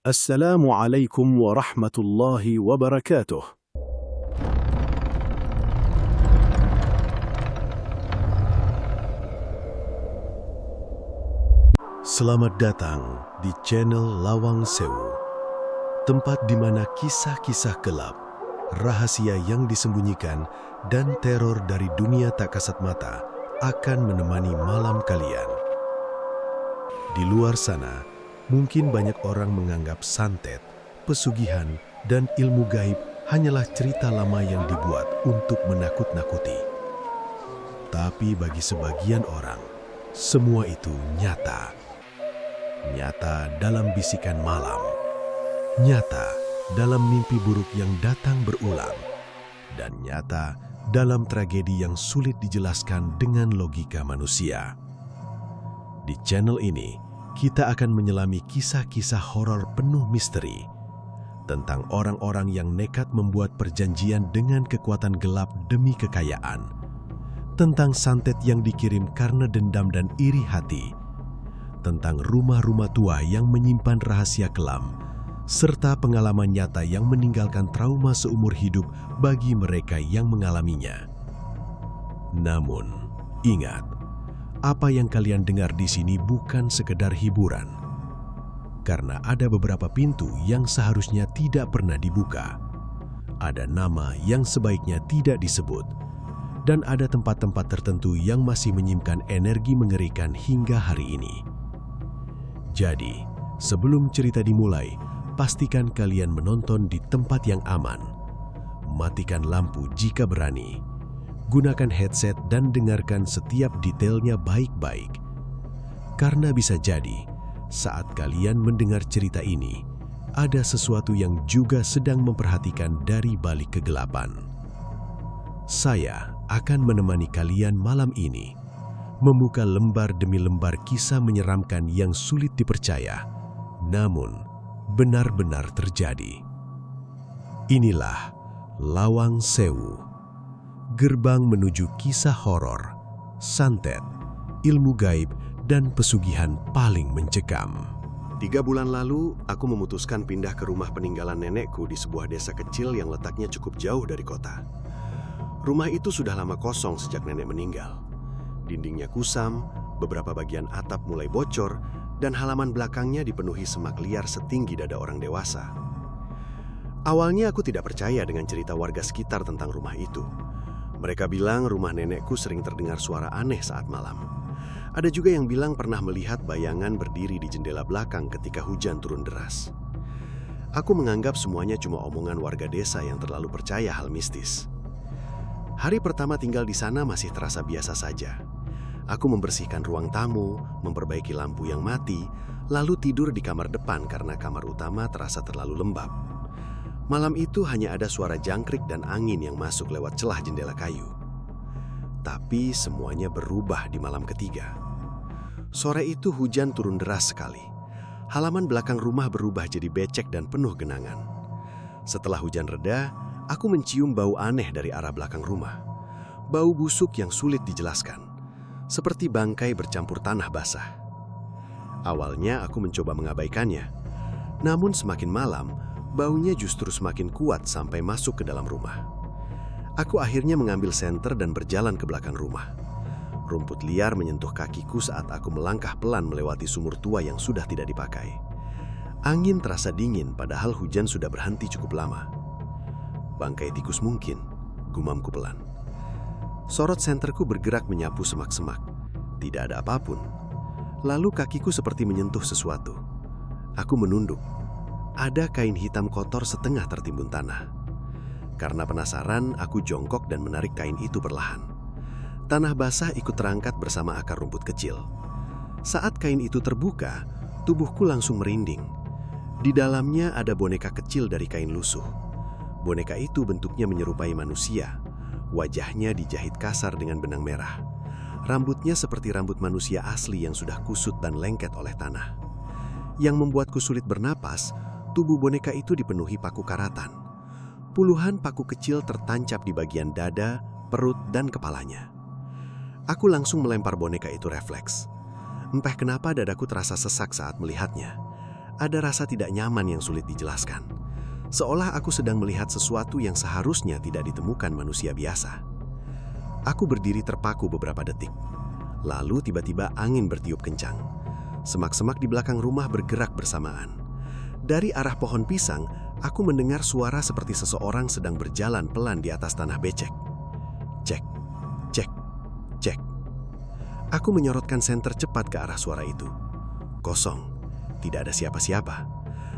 Assalamualaikum warahmatullahi wabarakatuh. Selamat datang di channel Lawang Sewu, tempat di mana kisah-kisah gelap, rahasia yang disembunyikan, dan teror dari dunia tak kasat mata akan menemani malam kalian. Di luar sana, mungkin banyak orang menganggap santet, pesugihan, dan ilmu gaib hanyalah cerita lama yang dibuat untuk menakut-nakuti. Tapi bagi sebagian orang, semua itu nyata. Nyata dalam bisikan malam. Nyata dalam mimpi buruk yang datang berulang. Dan nyata dalam tragedi yang sulit dijelaskan dengan logika manusia. Di channel ini, kita akan menyelami kisah-kisah horor penuh misteri tentang orang-orang yang nekat membuat perjanjian dengan kekuatan gelap demi kekayaan, tentang santet yang dikirim karena dendam dan iri hati, tentang rumah-rumah tua yang menyimpan rahasia kelam, serta pengalaman nyata yang meninggalkan trauma seumur hidup bagi mereka yang mengalaminya. Namun, ingat, apa yang kalian dengar di sini bukan sekedar hiburan. Karena ada beberapa pintu yang seharusnya tidak pernah dibuka. Ada nama yang sebaiknya tidak disebut. Dan ada tempat-tempat tertentu yang masih menyimpan energi mengerikan hingga hari ini. Jadi, sebelum cerita dimulai, pastikan kalian menonton di tempat yang aman. Matikan lampu jika berani. Gunakan headset dan dengarkan setiap detailnya baik-baik. Karena bisa jadi, saat kalian mendengar cerita ini, ada sesuatu yang juga sedang memperhatikan dari balik kegelapan. Saya akan menemani kalian malam ini, membuka lembar demi lembar kisah menyeramkan yang sulit dipercaya, namun benar-benar terjadi. Inilah Lawang Sewu, gerbang menuju kisah horor, santet, ilmu gaib, dan pesugihan paling mencekam. 3 bulan lalu, aku memutuskan pindah ke rumah peninggalan nenekku di sebuah desa kecil yang letaknya cukup jauh dari kota. Rumah itu sudah lama kosong sejak nenek meninggal. Dindingnya kusam, beberapa bagian atap mulai bocor, dan halaman belakangnya dipenuhi semak liar setinggi dada orang dewasa. Awalnya aku tidak percaya dengan cerita warga sekitar tentang rumah itu. Mereka bilang rumah nenekku sering terdengar suara aneh saat malam. Ada juga yang bilang pernah melihat bayangan berdiri di jendela belakang ketika hujan turun deras. Aku menganggap semuanya cuma omongan warga desa yang terlalu percaya hal mistis. Hari pertama tinggal di sana masih terasa biasa saja. Aku membersihkan ruang tamu, memperbaiki lampu yang mati, lalu tidur di kamar depan karena kamar utama terasa terlalu lembab. Malam itu hanya ada suara jangkrik dan angin yang masuk lewat celah jendela kayu. Tapi semuanya berubah di malam ketiga. Sore itu hujan turun deras sekali. Halaman belakang rumah berubah jadi becek dan penuh genangan. Setelah hujan reda, aku mencium bau aneh dari arah belakang rumah. Bau busuk yang sulit dijelaskan, seperti bangkai bercampur tanah basah. Awalnya aku mencoba mengabaikannya, namun semakin malam, baunya justru semakin kuat sampai masuk ke dalam rumah. Aku akhirnya mengambil senter dan berjalan ke belakang rumah. Rumput liar menyentuh kakiku saat aku melangkah pelan melewati sumur tua yang sudah tidak dipakai. Angin terasa dingin padahal hujan sudah berhenti cukup lama. Bangkai tikus mungkin, gumamku pelan. Sorot senterku bergerak menyapu semak-semak. Tidak ada apapun. Lalu kakiku seperti menyentuh sesuatu. Aku menunduk. Ada kain hitam kotor setengah tertimbun tanah. Karena penasaran, aku jongkok dan menarik kain itu perlahan. Tanah basah ikut terangkat bersama akar rumput kecil. Saat kain itu terbuka, tubuhku langsung merinding. Di dalamnya ada boneka kecil dari kain lusuh. Boneka itu bentuknya menyerupai manusia. Wajahnya dijahit kasar dengan benang merah. Rambutnya seperti rambut manusia asli yang sudah kusut dan lengket oleh tanah. Yang membuatku sulit bernapas, tubuh boneka itu dipenuhi paku karatan. Puluhan paku kecil tertancap di bagian dada, perut, dan kepalanya. Aku langsung melempar boneka itu refleks. Entah kenapa dadaku terasa sesak saat melihatnya. Ada rasa tidak nyaman yang sulit dijelaskan. Seolah aku sedang melihat sesuatu yang seharusnya tidak ditemukan manusia biasa. Aku berdiri terpaku beberapa detik. Lalu tiba-tiba angin bertiup kencang. Semak-semak di belakang rumah bergerak bersamaan. Dari arah pohon pisang, aku mendengar suara seperti seseorang sedang berjalan pelan di atas tanah becek. Cek, cek, cek. Aku menyorotkan senter cepat ke arah suara itu. Kosong, tidak ada siapa-siapa.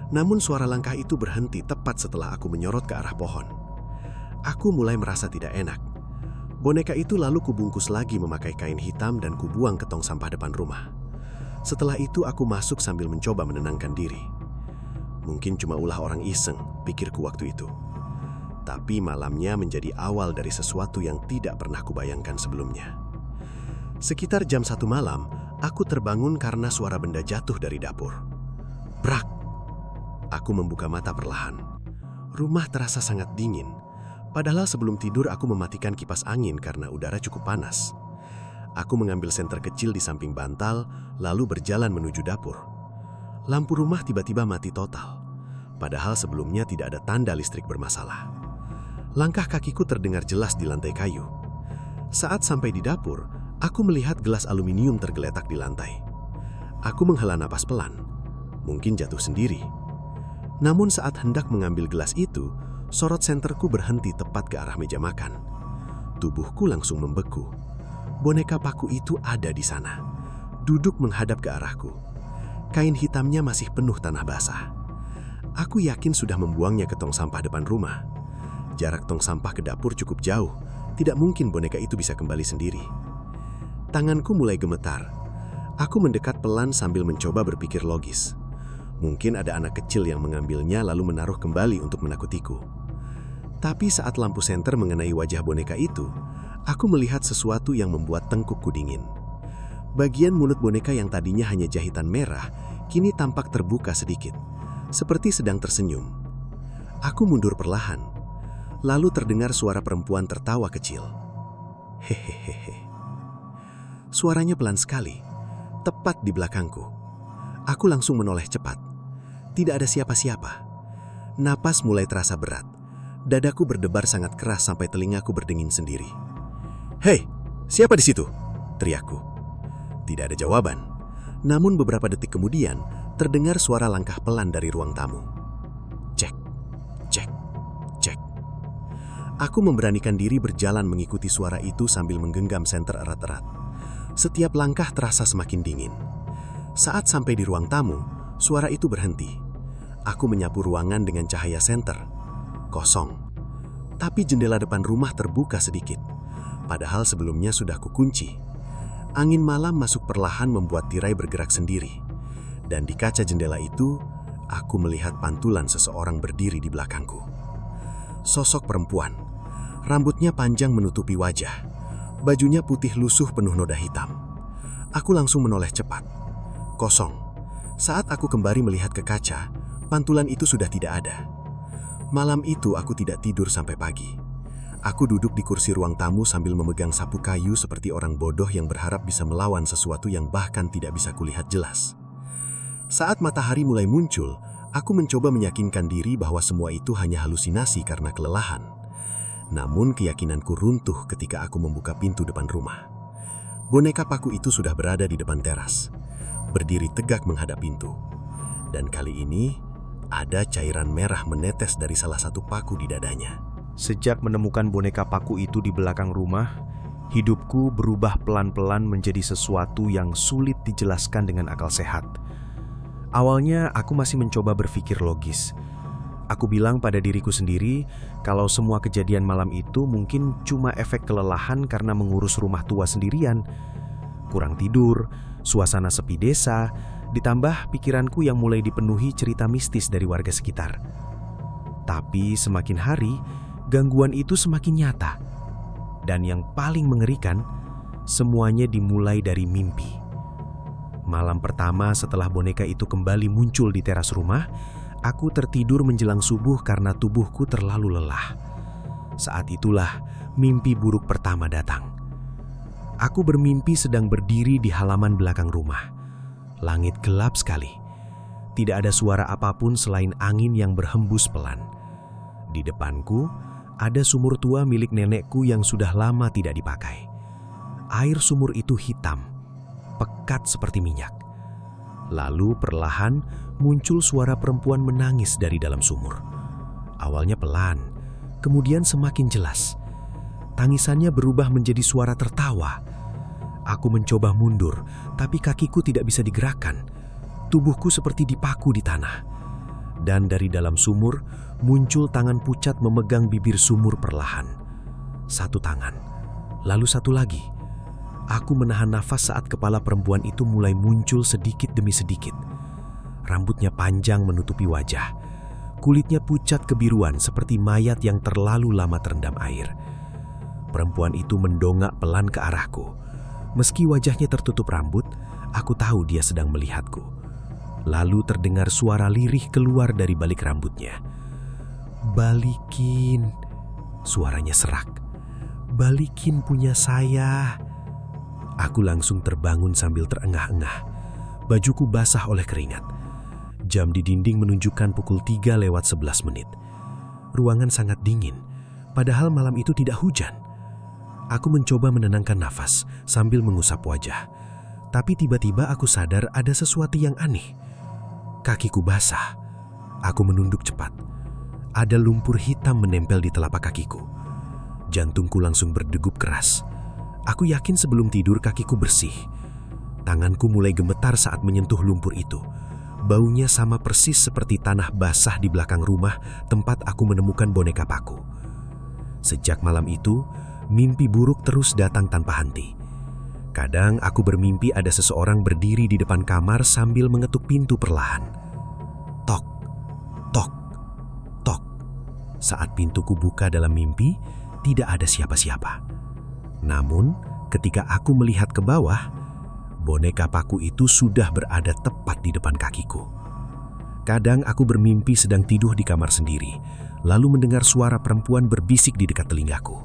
Namun suara langkah itu berhenti tepat setelah aku menyorot ke arah pohon. Aku mulai merasa tidak enak. Boneka itu lalu kubungkus lagi memakai kain hitam dan kubuang ke tong sampah depan rumah. Setelah itu aku masuk sambil mencoba menenangkan diri. Mungkin cuma ulah orang iseng, pikirku waktu itu. Tapi malamnya menjadi awal dari sesuatu yang tidak pernah kubayangkan sebelumnya. Sekitar jam 1 malam, aku terbangun karena suara benda jatuh dari dapur. Brak! Aku membuka mata perlahan. Rumah terasa sangat dingin. Padahal sebelum tidur aku mematikan kipas angin karena udara cukup panas. Aku mengambil senter kecil di samping bantal, lalu berjalan menuju dapur. Lampu rumah tiba-tiba mati total. Padahal sebelumnya tidak ada tanda listrik bermasalah. Langkah kakiku terdengar jelas di lantai kayu. Saat sampai di dapur, aku melihat gelas aluminium tergeletak di lantai. Aku menghela napas pelan. Mungkin jatuh sendiri. Namun saat hendak mengambil gelas itu, sorot senterku berhenti tepat ke arah meja makan. Tubuhku langsung membeku. Boneka paku itu ada di sana, duduk menghadap ke arahku. Kain hitamnya masih penuh tanah basah. Aku yakin sudah membuangnya ke tong sampah depan rumah. Jarak tong sampah ke dapur cukup jauh, tidak mungkin boneka itu bisa kembali sendiri. Tanganku mulai gemetar. Aku mendekat pelan sambil mencoba berpikir logis. Mungkin ada anak kecil yang mengambilnya lalu menaruh kembali untuk menakutiku. Tapi saat lampu senter mengenai wajah boneka itu, aku melihat sesuatu yang membuat tengkukku dingin. Bagian mulut boneka yang tadinya hanya jahitan merah, kini tampak terbuka sedikit, seperti sedang tersenyum. Aku mundur perlahan, lalu terdengar suara perempuan tertawa kecil. Hehehe. Suaranya pelan sekali, tepat di belakangku. Aku langsung menoleh cepat. Tidak ada siapa-siapa. Napas mulai terasa berat. Dadaku berdebar sangat keras sampai telingaku berdenging sendiri. "Hei, siapa di situ?" teriakku. Tidak ada jawaban. Namun beberapa detik kemudian, terdengar suara langkah pelan dari ruang tamu. Cek, cek, cek. Aku memberanikan diri berjalan mengikuti suara itu sambil menggenggam senter erat-erat. Setiap langkah terasa semakin dingin. Saat sampai di ruang tamu, suara itu berhenti. Aku menyapu ruangan dengan cahaya senter. Kosong. Tapi jendela depan rumah terbuka sedikit. Padahal sebelumnya sudah kukunci. Angin malam masuk perlahan membuat tirai bergerak sendiri. Dan di kaca jendela itu, aku melihat pantulan seseorang berdiri di belakangku. Sosok perempuan. Rambutnya panjang menutupi wajah. Bajunya putih lusuh penuh noda hitam. Aku langsung menoleh cepat. Kosong. Saat aku kembali melihat ke kaca, pantulan itu sudah tidak ada. Malam itu aku tidak tidur sampai pagi. Aku duduk di kursi ruang tamu sambil memegang sapu kayu seperti orang bodoh yang berharap bisa melawan sesuatu yang bahkan tidak bisa kulihat jelas. Saat matahari mulai muncul, aku mencoba meyakinkan diri bahwa semua itu hanya halusinasi karena kelelahan. Namun keyakinanku runtuh ketika aku membuka pintu depan rumah. Boneka paku itu sudah berada di depan teras, berdiri tegak menghadap pintu. Dan kali ini, ada cairan merah menetes dari salah satu paku di dadanya. Sejak menemukan boneka paku itu di belakang rumah, hidupku berubah pelan-pelan menjadi sesuatu yang sulit dijelaskan dengan akal sehat. Awalnya aku masih mencoba berpikir logis. Aku bilang pada diriku sendiri kalau semua kejadian malam itu mungkin cuma efek kelelahan karena mengurus rumah tua sendirian. Kurang tidur, suasana sepi desa, ditambah pikiranku yang mulai dipenuhi cerita mistis dari warga sekitar. Tapi semakin hari, gangguan itu semakin nyata. Dan yang paling mengerikan, semuanya dimulai dari mimpi. Malam pertama setelah boneka itu kembali muncul di teras rumah, aku tertidur menjelang subuh karena tubuhku terlalu lelah. Saat itulah mimpi buruk pertama datang. Aku bermimpi sedang berdiri di halaman belakang rumah. Langit gelap sekali. Tidak ada suara apapun selain angin yang berhembus pelan. Di depanku, ada sumur tua milik nenekku yang sudah lama tidak dipakai. Air sumur itu hitam, pekat seperti minyak. Lalu perlahan muncul suara perempuan menangis dari dalam sumur. Awalnya pelan, kemudian semakin jelas. Tangisannya berubah menjadi suara tertawa. Aku mencoba mundur, tapi kakiku tidak bisa digerakkan. Tubuhku seperti dipaku di tanah. Dan dari dalam sumur muncul tangan pucat memegang bibir sumur perlahan. Satu tangan, lalu satu lagi. Aku menahan nafas saat kepala perempuan itu mulai muncul sedikit demi sedikit. Rambutnya panjang menutupi wajah. Kulitnya pucat kebiruan seperti mayat yang terlalu lama terendam air. Perempuan itu mendongak pelan ke arahku. Meski wajahnya tertutup rambut, aku tahu dia sedang melihatku. Lalu terdengar suara lirih keluar dari balik rambutnya. "Balikin," suaranya serak. "Balikin punya saya." Aku langsung terbangun sambil terengah-engah. Bajuku basah oleh keringat. Jam di dinding menunjukkan pukul 3:11. Ruangan sangat dingin, padahal malam itu tidak hujan. Aku mencoba menenangkan nafas sambil mengusap wajah. Tapi tiba-tiba aku sadar ada sesuatu yang aneh. Kakiku basah. Aku menunduk cepat. Ada lumpur hitam menempel di telapak kakiku. Jantungku langsung berdegup keras. Aku yakin sebelum tidur kakiku bersih. Tanganku mulai gemetar saat menyentuh lumpur itu. Baunya sama persis seperti tanah basah di belakang rumah tempat aku menemukan boneka paku. Sejak malam itu, mimpi buruk terus datang tanpa henti. Kadang aku bermimpi ada seseorang berdiri di depan kamar sambil mengetuk pintu perlahan. Tok, tok, tok. Saat pintuku buka dalam mimpi, tidak ada siapa-siapa. Namun, ketika aku melihat ke bawah, boneka paku itu sudah berada tepat di depan kakiku. Kadang aku bermimpi sedang tidur di kamar sendiri, lalu mendengar suara perempuan berbisik di dekat telingaku.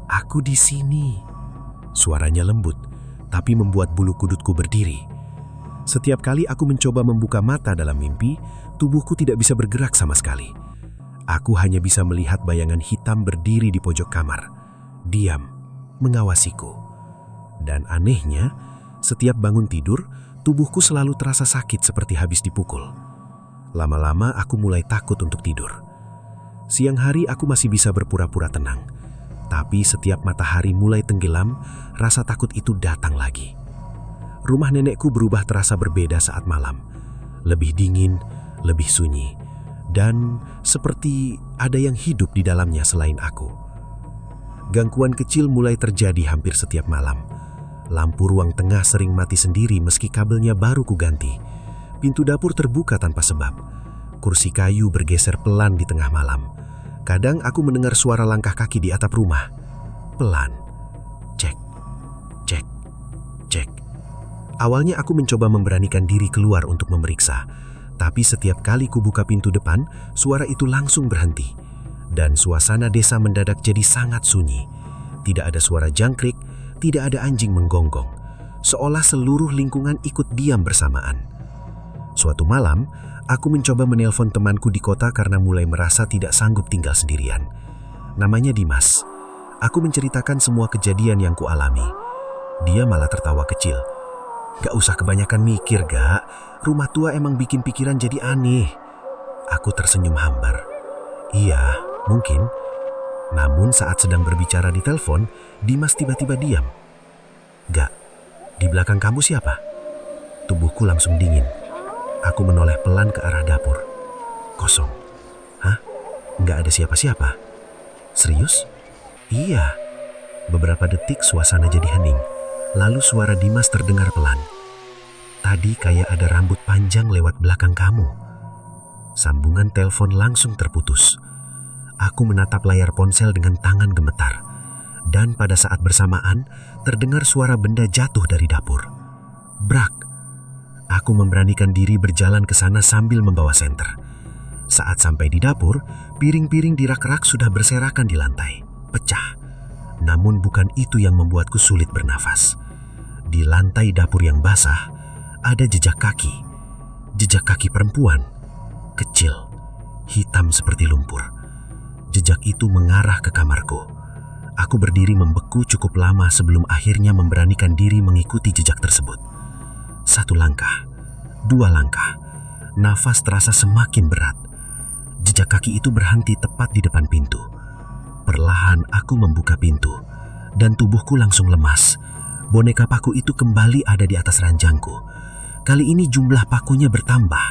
"Aku di sini." Suaranya lembut, tapi membuat bulu kudutku berdiri. Setiap kali aku mencoba membuka mata dalam mimpi, tubuhku tidak bisa bergerak sama sekali. Aku hanya bisa melihat bayangan hitam berdiri di pojok kamar, diam, mengawasiku. Dan anehnya, setiap bangun tidur, tubuhku selalu terasa sakit seperti habis dipukul. Lama-lama aku mulai takut untuk tidur. Siang hari aku masih bisa berpura-pura tenang. Tapi setiap matahari mulai tenggelam, rasa takut itu datang lagi. Rumah nenekku berubah terasa berbeda saat malam. Lebih dingin, lebih sunyi, dan seperti ada yang hidup di dalamnya selain aku. Gangguan kecil mulai terjadi hampir setiap malam. Lampu ruang tengah sering mati sendiri meski kabelnya baru kuganti. Pintu dapur terbuka tanpa sebab. Kursi kayu bergeser pelan di tengah malam. Kadang aku mendengar suara langkah kaki di atap rumah. Pelan. Cek, cek, cek. Awalnya aku mencoba memberanikan diri keluar untuk memeriksa. Tapi setiap kali kubuka pintu depan, suara itu langsung berhenti. Dan suasana desa mendadak jadi sangat sunyi. Tidak ada suara jangkrik, tidak ada anjing menggonggong. Seolah seluruh lingkungan ikut diam bersamaan. Suatu malam, aku mencoba menelpon temanku di kota karena mulai merasa tidak sanggup tinggal sendirian. Namanya Dimas. Aku menceritakan semua kejadian yang kualami. Dia malah tertawa kecil. "Gak usah kebanyakan mikir, Gak. Rumah tua emang bikin pikiran jadi aneh." Aku tersenyum hambar. "Iya, mungkin." Namun saat sedang berbicara di telepon, Dimas tiba-tiba diam. "Gak, di belakang kamu siapa?" Tubuhku langsung dingin. Aku menoleh pelan ke arah dapur. Kosong. Hah? Nggak ada siapa-siapa? Serius? Iya. Beberapa detik suasana jadi hening. Lalu suara Dimas terdengar pelan. "Tadi kayak ada rambut panjang lewat belakang kamu." Sambungan telepon langsung terputus. Aku menatap layar ponsel dengan tangan gemetar. Dan pada saat bersamaan, terdengar suara benda jatuh dari dapur. Brak! Aku memberanikan diri berjalan ke sana sambil membawa senter. Saat sampai di dapur, piring-piring di rak-rak sudah berserakan di lantai, pecah. Namun bukan itu yang membuatku sulit bernafas. Di lantai dapur yang basah, ada jejak kaki. Jejak kaki perempuan, kecil, hitam seperti lumpur. Jejak itu mengarah ke kamarku. Aku berdiri membeku cukup lama sebelum akhirnya memberanikan diri mengikuti jejak tersebut. 1 langkah, 2 langkah, nafas terasa semakin berat. Jejak kaki itu berhenti tepat di depan pintu. Perlahan aku membuka pintu, dan tubuhku langsung lemas. Boneka paku itu kembali ada di atas ranjangku. Kali ini jumlah pakunya bertambah.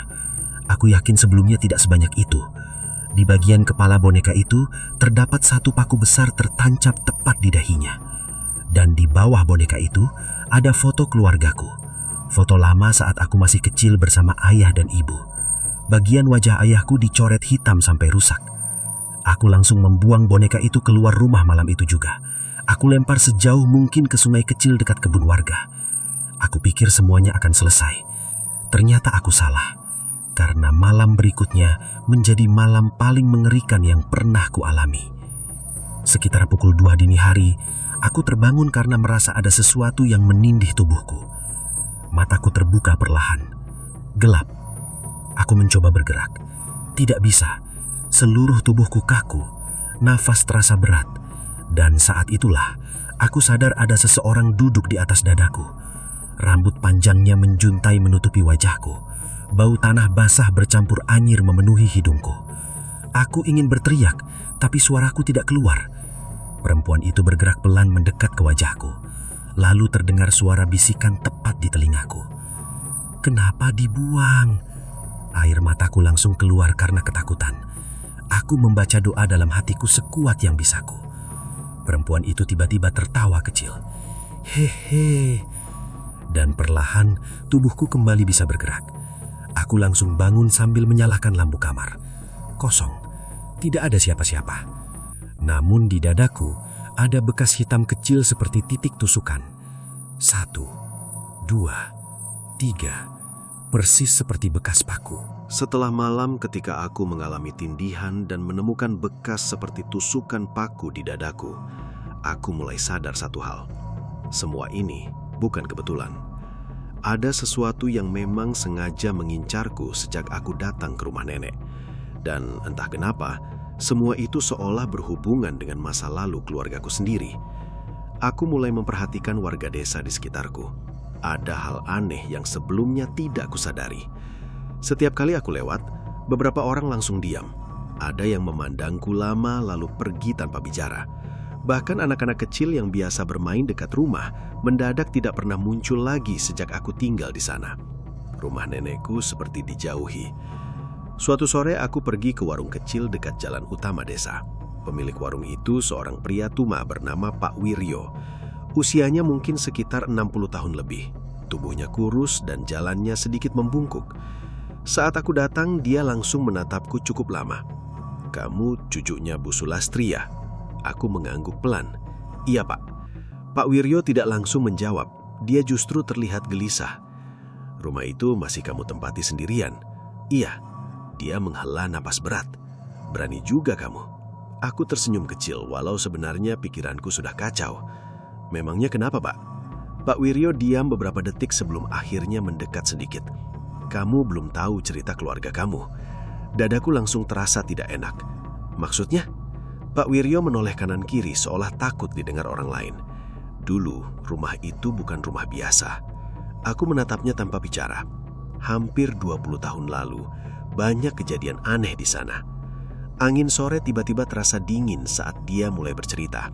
Aku yakin sebelumnya tidak sebanyak itu. Di bagian kepala boneka itu terdapat 1 paku besar tertancap tepat di dahinya. Dan di bawah boneka itu ada foto keluargaku. Foto lama saat aku masih kecil bersama ayah dan ibu. Bagian wajah ayahku dicoret hitam sampai rusak. Aku langsung membuang boneka itu keluar rumah malam itu juga. Aku lempar sejauh mungkin ke sungai kecil dekat kebun warga. Aku pikir semuanya akan selesai. Ternyata aku salah. Karena malam berikutnya menjadi malam paling mengerikan yang pernah kualami. Sekitar pukul 2 dini hari, aku terbangun karena merasa ada sesuatu yang menindih tubuhku. Mataku terbuka perlahan. Gelap. Aku mencoba bergerak. Tidak bisa. Seluruh tubuhku kaku. Nafas terasa berat. Dan saat itulah, aku sadar ada seseorang duduk di atas dadaku. Rambut panjangnya menjuntai menutupi wajahku. Bau tanah basah bercampur anyir memenuhi hidungku. Aku ingin berteriak, tapi suaraku tidak keluar. Perempuan itu bergerak pelan mendekat ke wajahku. Lalu terdengar suara bisikan tepat di telingaku. Kenapa dibuang? Air mataku langsung keluar karena ketakutan. Aku membaca doa dalam hatiku sekuat yang bisaku. Perempuan itu tiba-tiba tertawa kecil. Hehe. Dan perlahan tubuhku kembali bisa bergerak. Aku langsung bangun sambil menyalakan lampu kamar. Kosong. Tidak ada siapa-siapa. Namun di dadaku ada bekas hitam kecil seperti titik tusukan. 1, 2, 3. Persis seperti bekas paku. Setelah malam ketika aku mengalami tindihan dan menemukan bekas seperti tusukan paku di dadaku, aku mulai sadar satu hal. Semua ini bukan kebetulan. Ada sesuatu yang memang sengaja mengincarku sejak aku datang ke rumah nenek. Dan entah kenapa, semua itu seolah berhubungan dengan masa lalu keluargaku sendiri. Aku mulai memperhatikan warga desa di sekitarku. Ada hal aneh yang sebelumnya tidak kusadari. Setiap kali aku lewat, beberapa orang langsung diam. Ada yang memandangku lama lalu pergi tanpa bicara. Bahkan anak-anak kecil yang biasa bermain dekat rumah mendadak tidak pernah muncul lagi sejak aku tinggal di sana. Rumah nenekku seperti dijauhi. Suatu sore aku pergi ke warung kecil dekat jalan utama desa. Pemilik warung itu seorang pria tua bernama Pak Wiryo. Usianya mungkin sekitar 60 tahun lebih. Tubuhnya kurus dan jalannya sedikit membungkuk. Saat aku datang, dia langsung menatapku cukup lama. "Kamu cucunya Bu Sulastri ya?" Aku mengangguk pelan. "Iya, Pak." Pak Wiryo tidak langsung menjawab. Dia justru terlihat gelisah. "Rumah itu masih kamu tempati sendirian?" "Iya." Dia menghela napas berat. "Berani juga kamu." Aku tersenyum kecil walau sebenarnya pikiranku sudah kacau. "Memangnya kenapa, Pak?" Pak Wiryo diam beberapa detik sebelum akhirnya mendekat sedikit. "Kamu belum tahu cerita keluarga kamu." Dadaku langsung terasa tidak enak. "Maksudnya?" Pak Wiryo menoleh kanan kiri seolah takut didengar orang lain. "Dulu, rumah itu bukan rumah biasa." Aku menatapnya tanpa bicara. Hampir 20 tahun lalu, banyak kejadian aneh di sana. Angin sore tiba-tiba terasa dingin saat dia mulai bercerita.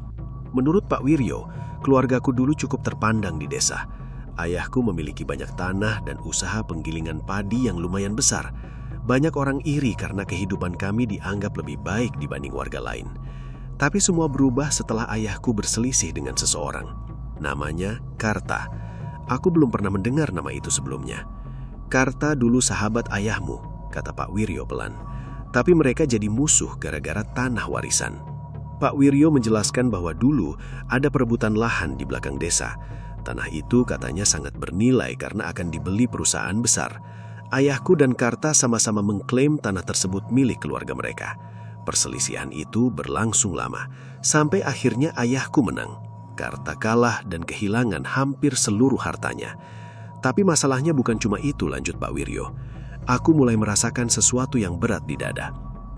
Menurut Pak Wiryo, keluargaku dulu cukup terpandang di desa. Ayahku memiliki banyak tanah dan usaha penggilingan padi yang lumayan besar. Banyak orang iri karena kehidupan kami dianggap lebih baik dibanding warga lain. Tapi semua berubah setelah ayahku berselisih dengan seseorang. Namanya Karta. Aku belum pernah mendengar nama itu sebelumnya. "Karta dulu sahabat ayahmu," kata Pak Wiryo pelan. "Tapi mereka jadi musuh gara-gara tanah warisan." Pak Wiryo menjelaskan bahwa dulu ada perebutan lahan di belakang desa. Tanah itu katanya sangat bernilai karena akan dibeli perusahaan besar. Ayahku dan Karta sama-sama mengklaim tanah tersebut milik keluarga mereka. Perselisihan itu berlangsung lama, sampai akhirnya ayahku menang. Karta kalah dan kehilangan hampir seluruh hartanya. Tapi masalahnya bukan cuma itu, lanjut Pak Wiryo. Aku mulai merasakan sesuatu yang berat di dada.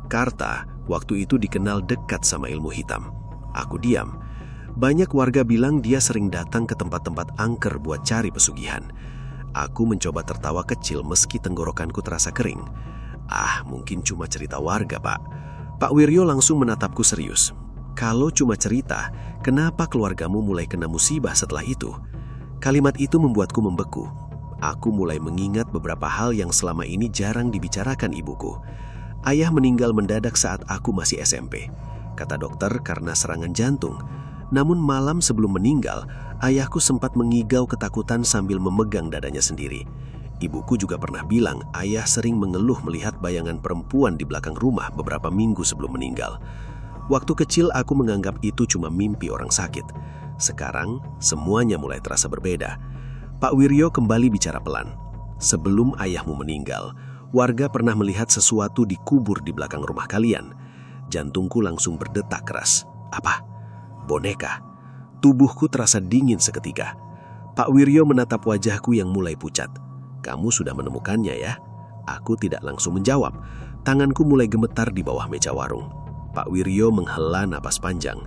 Karta waktu itu dikenal dekat sama ilmu hitam. Aku diam. Banyak warga bilang dia sering datang ke tempat-tempat angker buat cari pesugihan. Aku mencoba tertawa kecil meski tenggorokanku terasa kering. Mungkin cuma cerita warga, Pak. Pak Wiryo langsung menatapku serius. Kalau cuma cerita, kenapa keluargamu mulai kena musibah setelah itu? Kalimat itu membuatku membeku. Aku mulai mengingat beberapa hal yang selama ini jarang dibicarakan ibuku. Ayah meninggal mendadak saat aku masih SMP. Kata dokter karena serangan jantung. Namun malam sebelum meninggal, ayahku sempat mengigau ketakutan sambil memegang dadanya sendiri. Ibuku juga pernah bilang ayah sering mengeluh melihat bayangan perempuan di belakang rumah beberapa minggu sebelum meninggal. Waktu kecil aku menganggap itu cuma mimpi orang sakit. Sekarang semuanya mulai terasa berbeda. Pak Wiryo kembali bicara pelan. Sebelum ayahmu meninggal, warga pernah melihat sesuatu dikubur di belakang rumah kalian. Jantungku langsung berdetak keras. Apa? Boneka. Tubuhku terasa dingin seketika. Pak Wiryo menatap wajahku yang mulai pucat. Kamu sudah menemukannya ya? Aku tidak langsung menjawab. Tanganku mulai gemetar di bawah meja warung. Pak Wiryo menghela napas panjang.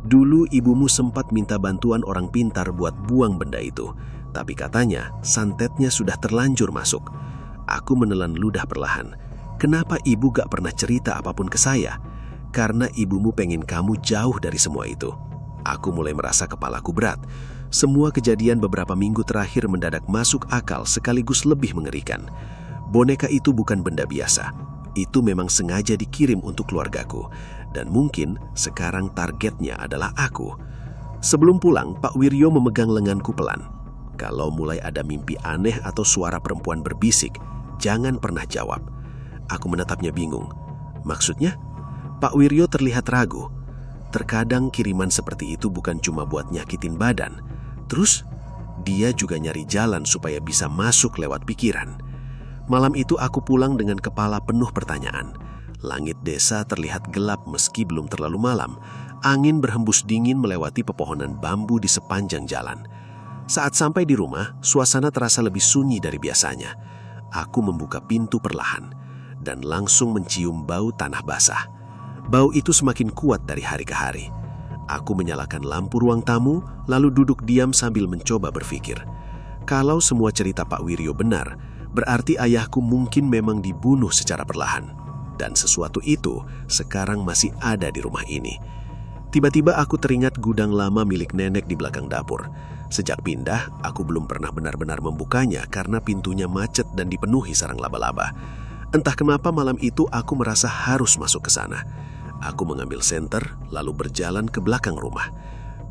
Dulu ibumu sempat minta bantuan orang pintar buat buang benda itu. Tapi katanya santetnya sudah terlanjur masuk. Aku menelan ludah perlahan. Kenapa ibu gak pernah cerita apapun ke saya? Karena ibumu pengen kamu jauh dari semua itu. Aku mulai merasa kepalaku berat. Semua kejadian beberapa minggu terakhir mendadak masuk akal sekaligus lebih mengerikan. Boneka itu bukan benda biasa. Itu memang sengaja dikirim untuk keluargaku. Dan mungkin sekarang targetnya adalah aku. Sebelum pulang, Pak Wiryo memegang lenganku pelan. Kalau mulai ada mimpi aneh atau suara perempuan berbisik, jangan pernah jawab. Aku menatapnya bingung. Maksudnya? Pak Wiryo terlihat ragu. Terkadang kiriman seperti itu bukan cuma buat nyakitin badan. Terus, dia juga nyari jalan supaya bisa masuk lewat pikiran. Malam itu aku pulang dengan kepala penuh pertanyaan. Langit desa terlihat gelap meski belum terlalu malam. Angin berhembus dingin melewati pepohonan bambu di sepanjang jalan. Saat sampai di rumah, suasana terasa lebih sunyi dari biasanya. Aku membuka pintu perlahan dan langsung mencium bau tanah basah. Bau itu semakin kuat dari hari ke hari. Aku menyalakan lampu ruang tamu, lalu duduk diam sambil mencoba berpikir. Kalau semua cerita Pak Wiryo benar, berarti ayahku mungkin memang dibunuh secara perlahan. Dan sesuatu itu sekarang masih ada di rumah ini. Tiba-tiba aku teringat gudang lama milik nenek di belakang dapur. Sejak pindah, aku belum pernah benar-benar membukanya karena pintunya macet dan dipenuhi sarang laba-laba. Entah kenapa malam itu aku merasa harus masuk ke sana. Aku mengambil senter, lalu berjalan ke belakang rumah.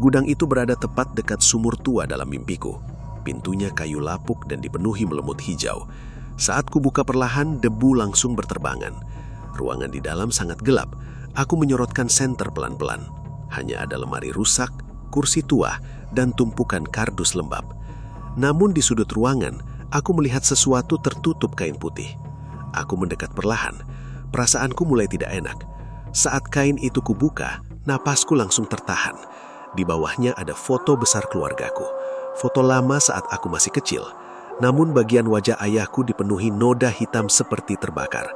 Gudang itu berada tepat dekat sumur tua dalam mimpiku. Pintunya kayu lapuk dan dipenuhi melemut hijau. Saat kubuka perlahan, debu langsung berterbangan. Ruangan di dalam sangat gelap. Aku menyorotkan senter pelan-pelan. Hanya ada lemari rusak, kursi tua, dan tumpukan kardus lembab. Namun di sudut ruangan, aku melihat sesuatu tertutup kain putih. Aku mendekat perlahan. Perasaanku mulai tidak enak. Saat kain itu kubuka, napasku langsung tertahan. Di bawahnya ada foto besar keluargaku. Foto lama saat aku masih kecil. Namun bagian wajah ayahku dipenuhi noda hitam seperti terbakar.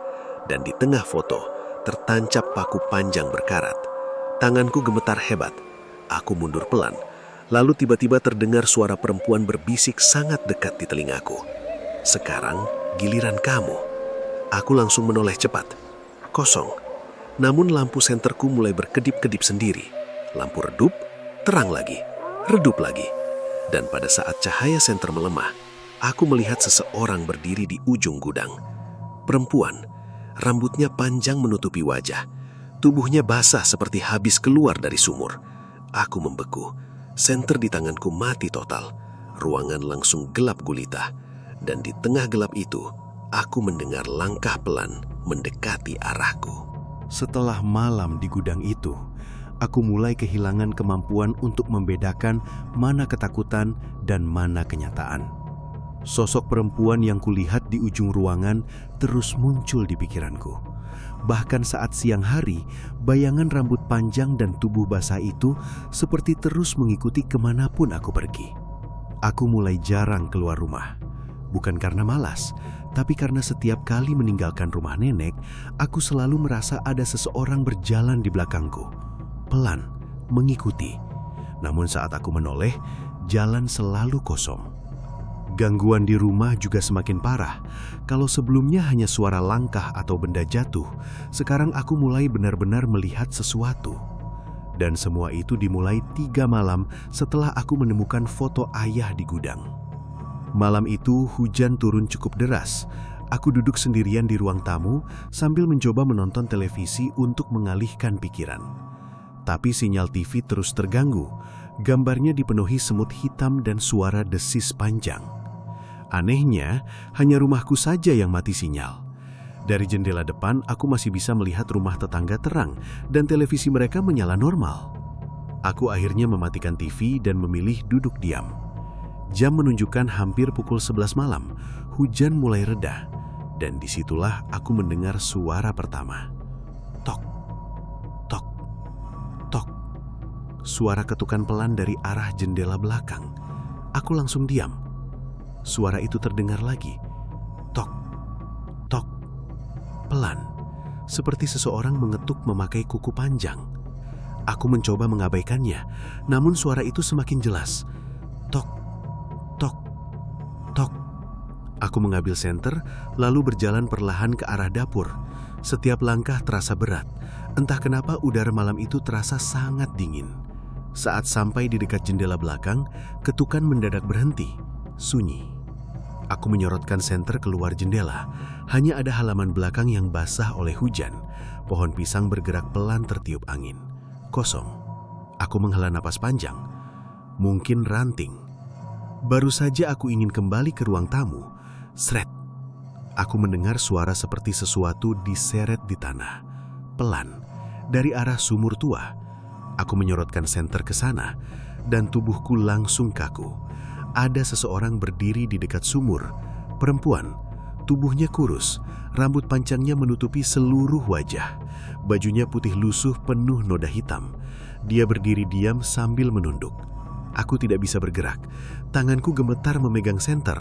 Dan di tengah foto, tertancap paku panjang berkarat. Tanganku gemetar hebat. Aku mundur pelan. Lalu tiba-tiba terdengar suara perempuan berbisik sangat dekat di telingaku. Sekarang giliran kamu. Aku langsung menoleh cepat. Kosong. Namun lampu senterku mulai berkedip-kedip sendiri. Lampu redup, terang lagi, redup lagi. Dan pada saat cahaya senter melemah, aku melihat seseorang berdiri di ujung gudang. Perempuan, rambutnya panjang menutupi wajah. Tubuhnya basah seperti habis keluar dari sumur. Aku membeku. Senter di tanganku mati total. Ruangan langsung gelap gulita. Dan di tengah gelap itu, aku mendengar langkah pelan mendekati arahku. Setelah malam di gudang itu, aku mulai kehilangan kemampuan untuk membedakan mana ketakutan dan mana kenyataan. Sosok perempuan yang kulihat di ujung ruangan terus muncul di pikiranku. Bahkan saat siang hari, bayangan rambut panjang dan tubuh basah itu seperti terus mengikuti kemanapun aku pergi. Aku mulai jarang keluar rumah. Bukan karena malas, Tapi karena setiap kali meninggalkan rumah nenek, aku selalu merasa ada seseorang berjalan di belakangku. Pelan, mengikuti. Namun saat aku menoleh, jalan selalu kosong. Gangguan di rumah juga semakin parah. Kalau sebelumnya hanya suara langkah atau benda jatuh, sekarang aku mulai benar-benar melihat sesuatu. Dan semua itu dimulai 3 malam setelah aku menemukan foto ayah di gudang. Malam itu hujan turun cukup deras. Aku duduk sendirian di ruang tamu sambil mencoba menonton televisi untuk mengalihkan pikiran. Tapi sinyal TV terus terganggu. Gambarnya dipenuhi semut hitam dan suara desis panjang. Anehnya, hanya rumahku saja yang mati sinyal. Dari jendela depan, aku masih bisa melihat rumah tetangga terang dan televisi mereka menyala normal. Aku akhirnya mematikan TV dan memilih duduk diam. Jam menunjukkan hampir pukul 11 malam. Hujan mulai reda, dan disitulah aku mendengar suara pertama. Tok, tok, tok. Suara ketukan pelan dari arah jendela belakang. Aku langsung diam. Suara itu terdengar lagi. Tok, tok, pelan. Seperti seseorang mengetuk memakai kuku panjang. Aku mencoba mengabaikannya, namun suara itu semakin jelas. Tok, tok, tok. Aku mengambil senter, lalu berjalan perlahan ke arah dapur. Setiap langkah terasa berat. Entah kenapa udara malam itu terasa sangat dingin. Saat sampai di dekat jendela belakang, ketukan mendadak berhenti. Sunyi. Aku menyorotkan senter keluar jendela. Hanya ada halaman belakang yang basah oleh hujan. Pohon pisang bergerak pelan tertiup angin. Kosong. Aku menghela napas panjang. Mungkin ranting. Baru saja aku ingin kembali ke ruang tamu. Sret. Aku mendengar suara seperti sesuatu diseret di tanah. Pelan. Dari arah sumur tua. Aku menyorotkan senter ke sana. Dan tubuhku langsung kaku. Ada seseorang berdiri di dekat sumur. Perempuan. Tubuhnya kurus. Rambut panjangnya menutupi seluruh wajah. Bajunya putih lusuh penuh noda hitam. Dia berdiri diam sambil menunduk. Aku tidak bisa bergerak. Tanganku gemetar memegang senter.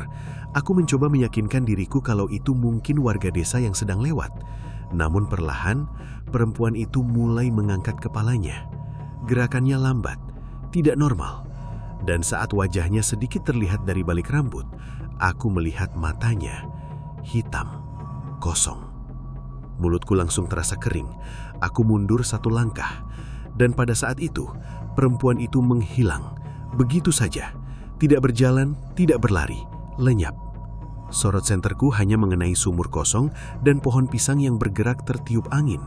Aku mencoba meyakinkan diriku kalau itu mungkin warga desa yang sedang lewat. Namun perlahan, perempuan itu mulai mengangkat kepalanya. Gerakannya lambat, tidak normal. Dan saat wajahnya sedikit terlihat dari balik rambut, aku melihat matanya hitam, kosong. Mulutku langsung terasa kering. Aku mundur 1 langkah. Dan pada saat itu, perempuan itu menghilang. Begitu saja. Tidak berjalan, tidak berlari. Lenyap. Sorot senterku hanya mengenai sumur kosong dan pohon pisang yang bergerak tertiup angin.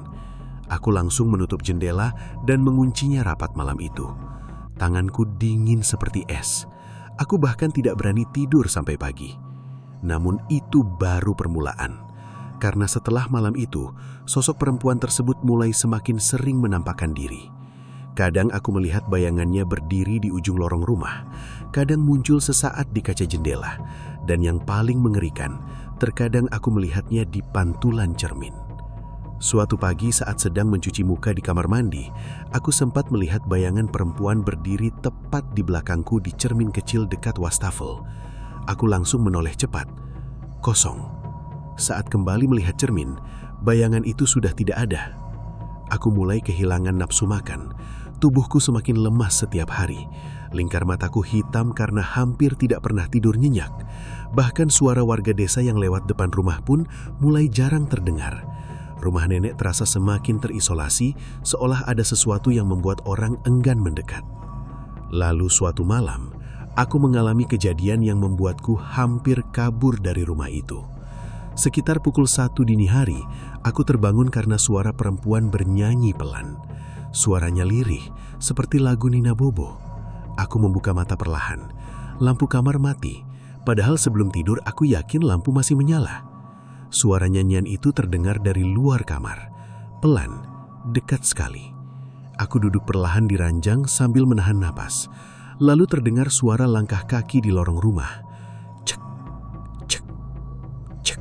Aku langsung menutup jendela dan menguncinya rapat malam itu. Tanganku dingin seperti es. Aku bahkan tidak berani tidur sampai pagi. Namun itu baru permulaan. Karena setelah malam itu, sosok perempuan tersebut mulai semakin sering menampakkan diri. Kadang aku melihat bayangannya berdiri di ujung lorong rumah. Kadang muncul sesaat di kaca jendela. Dan yang paling mengerikan, terkadang aku melihatnya di pantulan cermin. Suatu pagi saat sedang mencuci muka di kamar mandi, aku sempat melihat bayangan perempuan berdiri tepat di belakangku di cermin kecil dekat wastafel. Aku langsung menoleh cepat. Kosong. Saat kembali melihat cermin, bayangan itu sudah tidak ada. Aku mulai kehilangan nafsu makan. Tubuhku semakin lemas setiap hari. Lingkar mataku hitam karena hampir tidak pernah tidur nyenyak. Bahkan suara warga desa yang lewat depan rumah pun mulai jarang terdengar. Rumah nenek terasa semakin terisolasi, seolah ada sesuatu yang membuat orang enggan mendekat. Lalu suatu malam, aku mengalami kejadian yang membuatku hampir kabur dari rumah itu. Sekitar pukul 1 dini hari, aku terbangun karena suara perempuan bernyanyi pelan. Suaranya lirih, seperti lagu Nina Bobo. Aku membuka mata perlahan. Lampu kamar mati, padahal sebelum tidur aku yakin lampu masih menyala. Suara nyanyian itu terdengar dari luar kamar. Pelan, dekat sekali. Aku duduk perlahan di ranjang sambil menahan napas. Lalu terdengar suara langkah kaki di lorong rumah. Cek, cek, cek.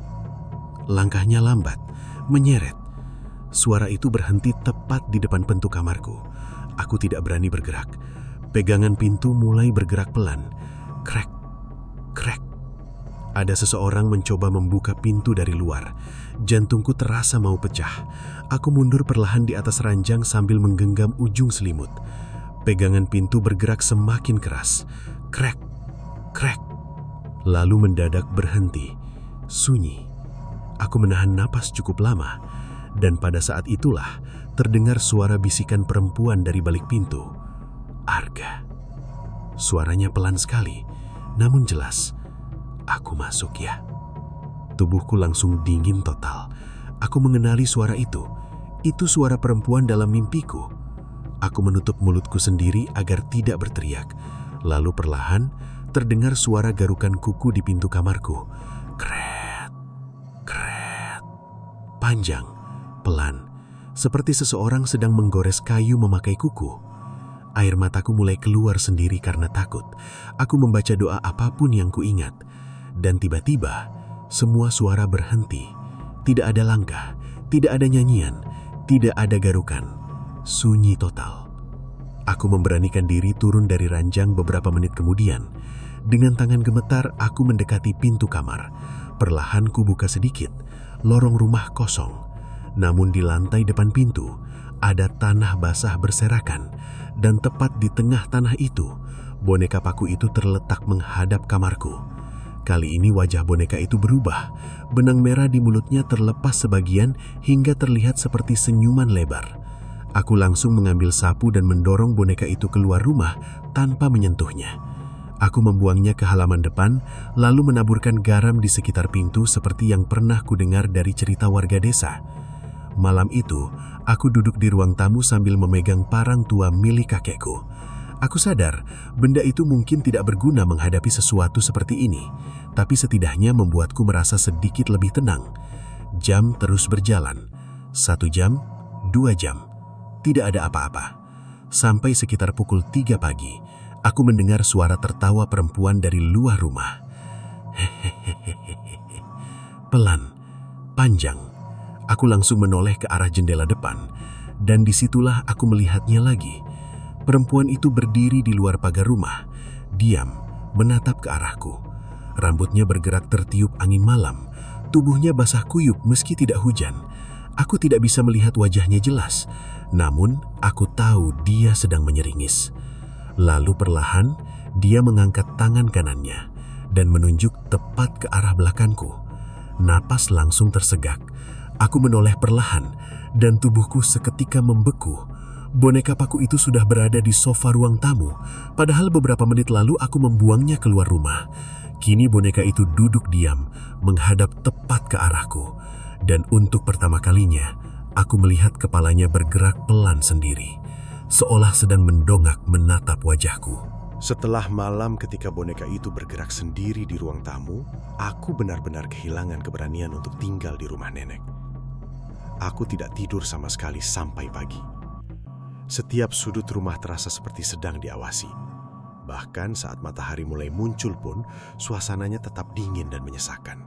Langkahnya lambat, menyeret. Suara itu berhenti tepat di depan pintu kamarku. Aku tidak berani bergerak. Pegangan pintu mulai bergerak pelan. Krek, krek. Ada seseorang mencoba membuka pintu dari luar. Jantungku terasa mau pecah. Aku mundur perlahan di atas ranjang sambil menggenggam ujung selimut. Pegangan pintu bergerak semakin keras. Krek, krek. Lalu mendadak berhenti. Sunyi. Aku menahan napas cukup lama. Dan pada saat itulah terdengar suara bisikan perempuan dari balik pintu. Arga. Suaranya pelan sekali, namun jelas. Aku masuk ya. Tubuhku langsung dingin total. Aku mengenali suara itu. Itu suara perempuan dalam mimpiku. Aku menutup mulutku sendiri agar tidak berteriak. Lalu perlahan terdengar suara garukan kuku di pintu kamarku. Kret, kret. Panjang, pelan. Seperti seseorang sedang menggores kayu memakai kuku. Air mataku mulai keluar sendiri karena takut. Aku membaca doa apapun yang kuingat. Dan tiba-tiba, semua suara berhenti. Tidak ada langkah, tidak ada nyanyian, tidak ada garukan. Sunyi total. Aku memberanikan diri turun dari ranjang beberapa menit kemudian. Dengan tangan gemetar, aku mendekati pintu kamar. Perlahan ku buka sedikit. Lorong rumah kosong. Namun di lantai depan pintu, ada tanah basah berserakan. Dan tepat di tengah tanah itu, boneka paku itu terletak menghadap kamarku. Kali ini wajah boneka itu berubah. Benang merah di mulutnya terlepas sebagian hingga terlihat seperti senyuman lebar. Aku langsung mengambil sapu dan mendorong boneka itu keluar rumah tanpa menyentuhnya. Aku membuangnya ke halaman depan, lalu menaburkan garam di sekitar pintu seperti yang pernah kudengar dari cerita warga desa. Malam itu, aku duduk di ruang tamu sambil memegang parang tua milik kakekku. Aku sadar, benda itu mungkin tidak berguna menghadapi sesuatu seperti ini, tapi setidaknya membuatku merasa sedikit lebih tenang. Jam terus berjalan. 1 jam, 2 jam. Tidak ada apa-apa. Sampai sekitar pukul 3 pagi, aku mendengar suara tertawa perempuan dari luar rumah. Pelan, panjang. Aku langsung menoleh ke arah jendela depan, dan disitulah aku melihatnya lagi. Perempuan itu berdiri di luar pagar rumah, diam, menatap ke arahku. Rambutnya bergerak tertiup angin malam, tubuhnya basah kuyup meski tidak hujan. Aku tidak bisa melihat wajahnya jelas, namun aku tahu dia sedang menyeringis. Lalu perlahan, dia mengangkat tangan kanannya dan menunjuk tepat ke arah belakangku. Napas langsung tersegak. Aku menoleh perlahan, dan tubuhku seketika membeku. Boneka paku itu sudah berada di sofa ruang tamu, padahal beberapa menit lalu aku membuangnya keluar rumah. Kini boneka itu duduk diam, menghadap tepat ke arahku. Dan untuk pertama kalinya, aku melihat kepalanya bergerak pelan sendiri, seolah sedang mendongak menatap wajahku. Setelah malam ketika boneka itu bergerak sendiri di ruang tamu, aku benar-benar kehilangan keberanian untuk tinggal di rumah nenek. Aku tidak tidur sama sekali sampai pagi. Setiap sudut rumah terasa seperti sedang diawasi. Bahkan saat matahari mulai muncul pun, suasananya tetap dingin dan menyesakan.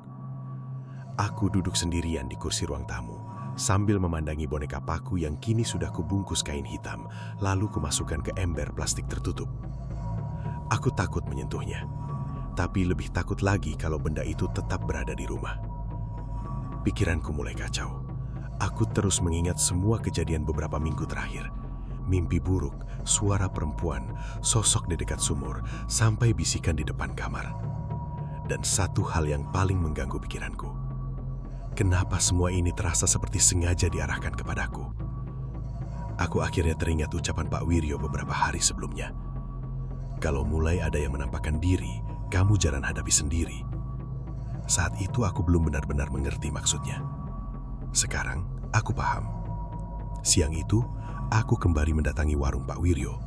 Aku duduk sendirian di kursi ruang tamu, sambil memandangi boneka paku yang kini sudah kubungkus kain hitam, lalu kumasukkan ke ember plastik tertutup. Aku takut menyentuhnya, tapi lebih takut lagi kalau benda itu tetap berada di rumah. Pikiranku mulai kacau. Aku terus mengingat semua kejadian beberapa minggu terakhir. Mimpi buruk, suara perempuan, sosok di dekat sumur, sampai bisikan di depan kamar. Dan satu hal yang paling mengganggu pikiranku. Kenapa semua ini terasa seperti sengaja diarahkan kepadaku? Aku akhirnya teringat ucapan Pak Wiryo beberapa hari sebelumnya. Kalau mulai ada yang menampakkan diri, kamu jangan hadapi sendiri. Saat itu aku belum benar-benar mengerti maksudnya. Sekarang aku paham. Siang itu, aku kembali mendatangi warung Pak Wiryo.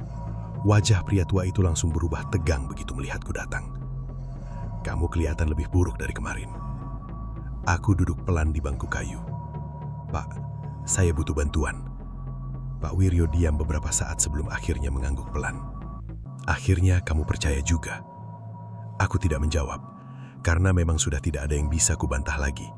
Wajah pria tua itu langsung berubah tegang begitu melihatku datang. Kamu kelihatan lebih buruk dari kemarin. Aku duduk pelan di bangku kayu. Pak, saya butuh bantuan. Pak Wiryo diam beberapa saat sebelum akhirnya mengangguk pelan. Akhirnya kamu percaya juga. Aku tidak menjawab, karena memang sudah tidak ada yang bisa kubantah lagi.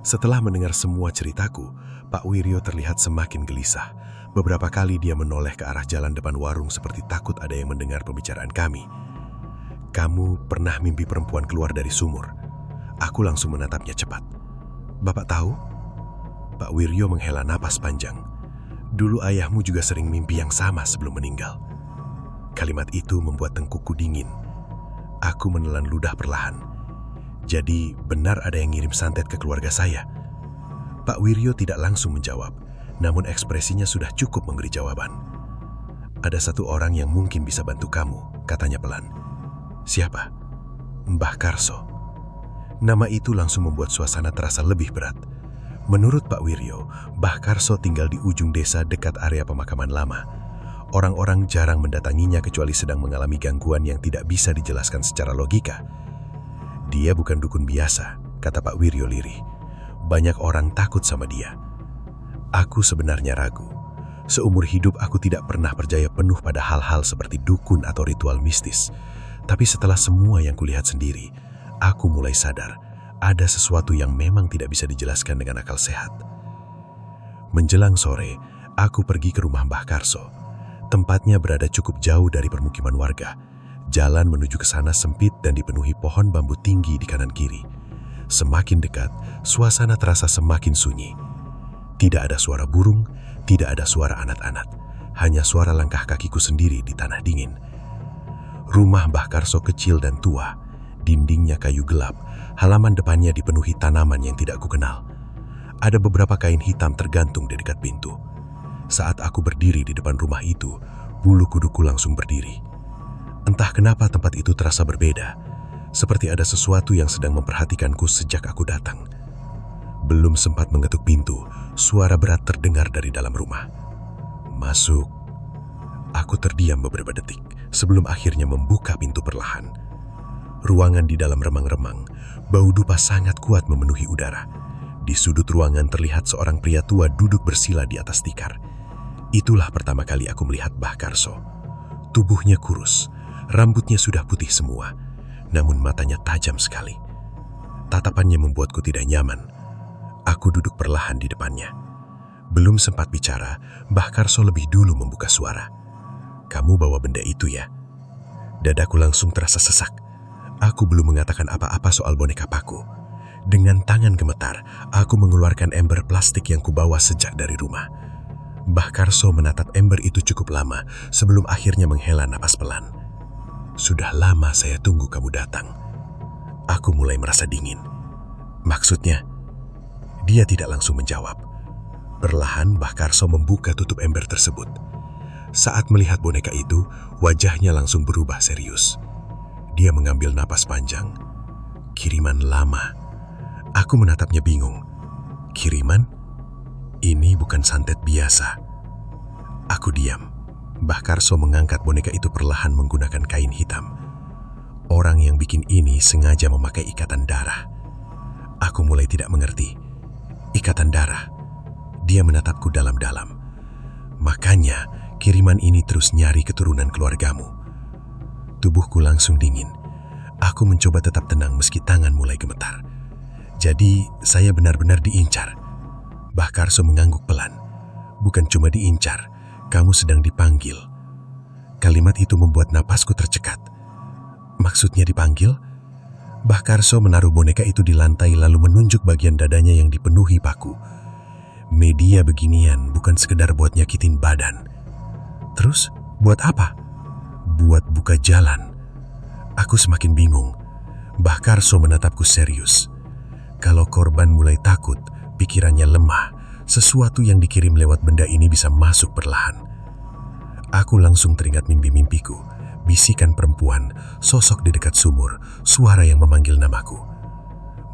Setelah mendengar semua ceritaku, Pak Wiryo terlihat semakin gelisah. Beberapa kali dia menoleh ke arah jalan depan warung seperti takut ada yang mendengar pembicaraan kami. Kamu pernah mimpi perempuan keluar dari sumur? Aku langsung menatapnya cepat. "Bapak tahu?" Pak Wiryo menghela napas panjang. "Dulu ayahmu juga sering mimpi yang sama sebelum meninggal." Kalimat itu membuat tengkukku dingin. Aku menelan ludah perlahan. "Jadi benar ada yang ngirim santet ke keluarga saya?" Pak Wiryo tidak langsung menjawab, namun ekspresinya sudah cukup memberi jawaban. "Ada satu orang yang mungkin bisa bantu kamu," katanya pelan. "Siapa?" "Mbah Karso." Nama itu langsung membuat suasana terasa lebih berat. Menurut Pak Wiryo, Mbah Karso tinggal di ujung desa dekat area pemakaman lama. Orang-orang jarang mendatanginya kecuali sedang mengalami gangguan yang tidak bisa dijelaskan secara logika. "Dia bukan dukun biasa," kata Pak Wiryo lirih. "Banyak orang takut sama dia." Aku sebenarnya ragu. Seumur hidup aku tidak pernah percaya penuh pada hal-hal seperti dukun atau ritual mistis. Tapi setelah semua yang kulihat sendiri, aku mulai sadar ada sesuatu yang memang tidak bisa dijelaskan dengan akal sehat. Menjelang sore, aku pergi ke rumah Mbah Karso. Tempatnya berada cukup jauh dari permukiman warga. Jalan menuju ke sana sempit dan dipenuhi pohon bambu tinggi di kanan kiri. Semakin dekat, suasana terasa semakin sunyi. Tidak ada suara burung, tidak ada suara anak-anak, hanya suara langkah kakiku sendiri di tanah dingin. Rumah Mbah Karso kecil dan tua. Dindingnya kayu gelap, halaman depannya dipenuhi tanaman yang tidak kukenal. Ada beberapa kain hitam tergantung di dekat pintu. Saat aku berdiri di depan rumah itu, bulu kuduku langsung berdiri. Entah kenapa tempat itu terasa berbeda, seperti ada sesuatu yang sedang memperhatikanku sejak aku datang. Belum sempat mengetuk pintu, suara berat terdengar dari dalam rumah. "Masuk." Aku terdiam beberapa detik sebelum akhirnya membuka pintu perlahan. Ruangan di dalam remang-remang, bau dupa sangat kuat memenuhi udara. Di sudut ruangan terlihat seorang pria tua duduk bersila di atas tikar. Itulah pertama kali aku melihat Mbah Karso. Tubuhnya kurus, rambutnya sudah putih semua, namun matanya tajam sekali. Tatapannya membuatku tidak nyaman. Aku duduk perlahan di depannya. Belum sempat bicara, Mbah Karso lebih dulu membuka suara. "Kamu bawa benda itu ya?" Dadaku langsung terasa sesak. Aku belum mengatakan apa-apa soal boneka paku. Dengan tangan gemetar, aku mengeluarkan ember plastik yang kubawa sejak dari rumah. Mbah Karso menatap ember itu cukup lama sebelum akhirnya menghela napas pelan. "Sudah lama saya tunggu kamu datang." Aku mulai merasa dingin. "Maksudnya?" Dia tidak langsung menjawab. Perlahan Mbah Karso membuka tutup ember tersebut. Saat melihat boneka itu, wajahnya langsung berubah serius. Dia mengambil napas panjang. "Kiriman lama." Aku menatapnya bingung. "Kiriman? Ini bukan santet biasa." Aku diam. Mbah Karso mengangkat boneka itu perlahan menggunakan kain hitam. Orang yang bikin ini sengaja memakai ikatan darah. Aku mulai tidak mengerti. Ikatan darah. Dia menatapku dalam-dalam. "Makanya kiriman ini terus nyari keturunan keluargamu." Tubuhku langsung dingin. Aku mencoba tetap tenang meski tangan mulai gemetar. "Jadi saya benar-benar diincar?" Mbah Karso mengangguk pelan. "Bukan cuma diincar, kamu sedang dipanggil." Kalimat itu membuat napasku tercekat. "Maksudnya dipanggil?" Mbah Karso menaruh boneka itu di lantai lalu menunjuk bagian dadanya yang dipenuhi paku. "Media beginian bukan sekedar buat nyakitin badan." "Terus buat apa?" "Buat buka jalan." Aku semakin bingung. Mbah Karso menatapku serius. Kalau korban mulai takut, pikirannya lemah, sesuatu yang dikirim lewat benda ini bisa masuk perlahan. Aku langsung teringat mimpi-mimpiku, bisikan perempuan, sosok di dekat sumur, suara yang memanggil namaku.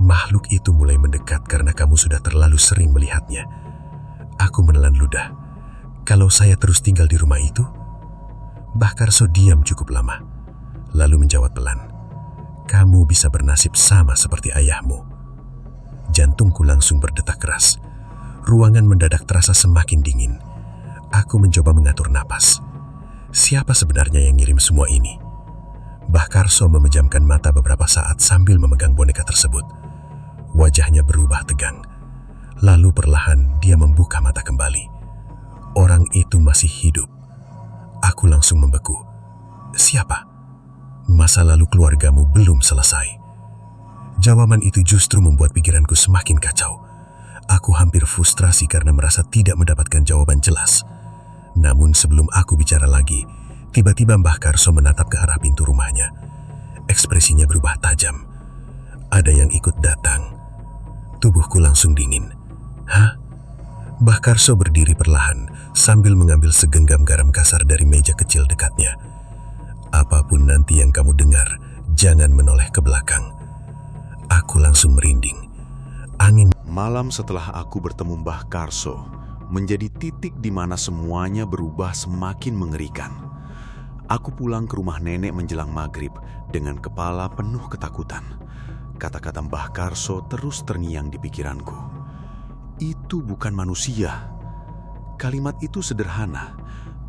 Makhluk itu mulai mendekat karena kamu sudah terlalu sering melihatnya. Aku menelan ludah. Kalau saya terus tinggal di rumah itu? Mbah Karso diam cukup lama, lalu menjawab pelan. Kamu bisa bernasib sama seperti ayahmu. Jantungku langsung berdetak keras. Ruangan mendadak terasa semakin dingin. Aku mencoba mengatur napas. Siapa sebenarnya yang ngirim semua ini? Mbah Karso memejamkan mata beberapa saat sambil memegang boneka tersebut. Wajahnya berubah tegang. Lalu perlahan dia membuka mata kembali. Orang itu masih hidup. Aku langsung membeku. Siapa? Masa lalu keluargamu belum selesai. Jawaban itu justru membuat pikiranku semakin kacau. Aku hampir frustrasi karena merasa tidak mendapatkan jawaban jelas. Namun sebelum aku bicara lagi, tiba-tiba Mbah Karso menatap ke arah pintu rumahnya. Ekspresinya berubah tajam. Ada yang ikut datang. Tubuhku langsung dingin. Hah? Mbah Karso berdiri perlahan sambil mengambil segenggam garam kasar dari meja kecil dekatnya. Apapun nanti yang kamu dengar, jangan menoleh ke belakang. Aku langsung merinding. Angin. Malam setelah aku bertemu Mbah Karso menjadi titik di mana semuanya berubah semakin mengerikan. Aku pulang ke rumah nenek menjelang maghrib dengan kepala penuh ketakutan. Kata-kata Mbah Karso terus terngiang di pikiranku. Itu bukan manusia. Kalimat itu sederhana,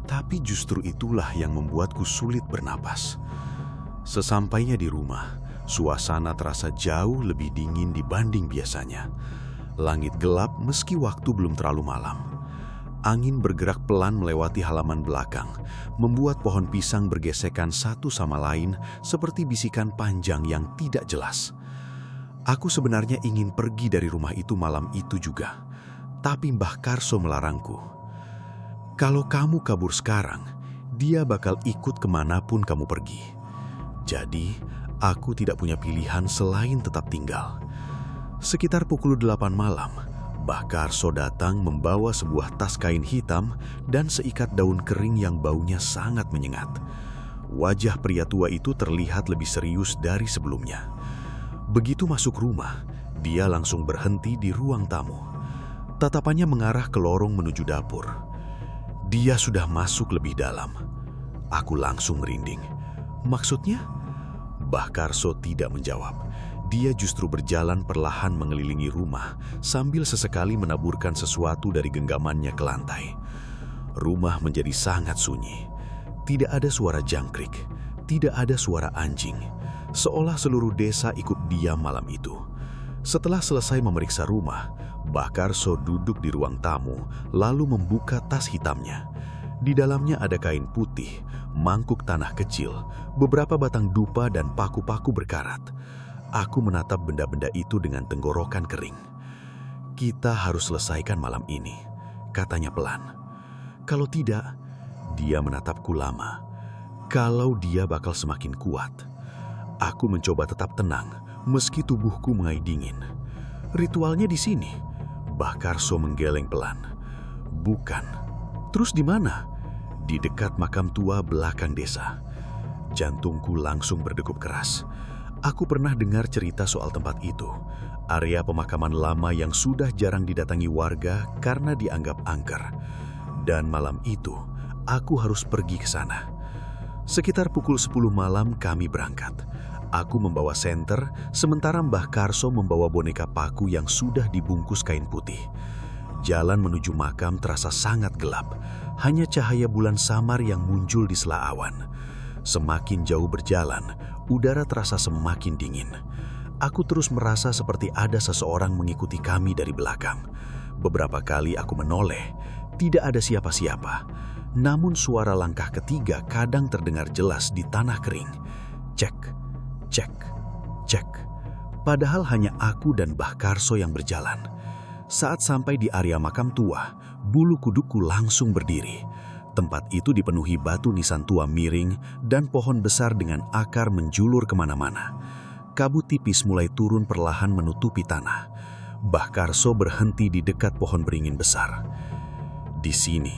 tapi justru itulah yang membuatku sulit bernapas. Sesampainya di rumah, suasana terasa jauh lebih dingin dibanding biasanya. Langit gelap meski waktu belum terlalu malam. Angin bergerak pelan melewati halaman belakang, membuat pohon pisang bergesekan satu sama lain seperti bisikan panjang yang tidak jelas. Aku sebenarnya ingin pergi dari rumah itu malam itu juga, tapi Mbah Karso melarangku. Kalau kamu kabur sekarang, dia bakal ikut kemanapun kamu pergi. Jadi, aku tidak punya pilihan selain tetap tinggal. Sekitar pukul 8 malam, Mbah Karso datang membawa sebuah tas kain hitam dan seikat daun kering yang baunya sangat menyengat. Wajah pria tua itu terlihat lebih serius dari sebelumnya. Begitu masuk rumah, dia langsung berhenti di ruang tamu. Tatapannya mengarah ke lorong menuju dapur. Dia sudah masuk lebih dalam. Aku langsung merinding. Maksudnya? Mbah Karso tidak menjawab. Dia justru berjalan perlahan mengelilingi rumah sambil sesekali menaburkan sesuatu dari genggamannya ke lantai. Rumah menjadi sangat sunyi. Tidak ada suara jangkrik, tidak ada suara anjing. Seolah seluruh desa ikut diam malam itu. Setelah selesai memeriksa rumah, Mbah Karso duduk di ruang tamu lalu membuka tas hitamnya. Di dalamnya ada kain putih, mangkuk tanah kecil, beberapa batang dupa dan paku-paku berkarat. Aku menatap benda-benda itu dengan tenggorokan kering. Kita harus selesaikan malam ini, katanya pelan. Kalau tidak, dia menatapku lama. Kalau dia bakal semakin kuat. Aku mencoba tetap tenang, meski tubuhku mengai dingin. Ritualnya di sini. Mbah Karso menggeleng pelan. Bukan. Terus di mana? Di dekat makam tua belakang desa. Jantungku langsung berdegup keras. Aku pernah dengar cerita soal tempat itu. Area pemakaman lama yang sudah jarang didatangi warga karena dianggap angker. Dan malam itu, aku harus pergi ke sana. Sekitar pukul 10 malam kami berangkat. Aku membawa senter, sementara Mbah Karso membawa boneka paku yang sudah dibungkus kain putih. Jalan menuju makam terasa sangat gelap. Hanya cahaya bulan samar yang muncul di sela awan. Semakin jauh berjalan, udara terasa semakin dingin. Aku terus merasa seperti ada seseorang mengikuti kami dari belakang. Beberapa kali aku menoleh, tidak ada siapa-siapa. Namun suara langkah ketiga kadang terdengar jelas di tanah kering. Cek, cek, cek. Padahal hanya aku dan Mbah Karso yang berjalan. Saat sampai di area makam tua, bulu kudukku langsung berdiri. Tempat itu dipenuhi batu nisan tua miring dan pohon besar dengan akar menjulur kemana-mana. Kabut tipis mulai turun perlahan menutupi tanah. Mbah Karso berhenti di dekat pohon beringin besar. Di sini,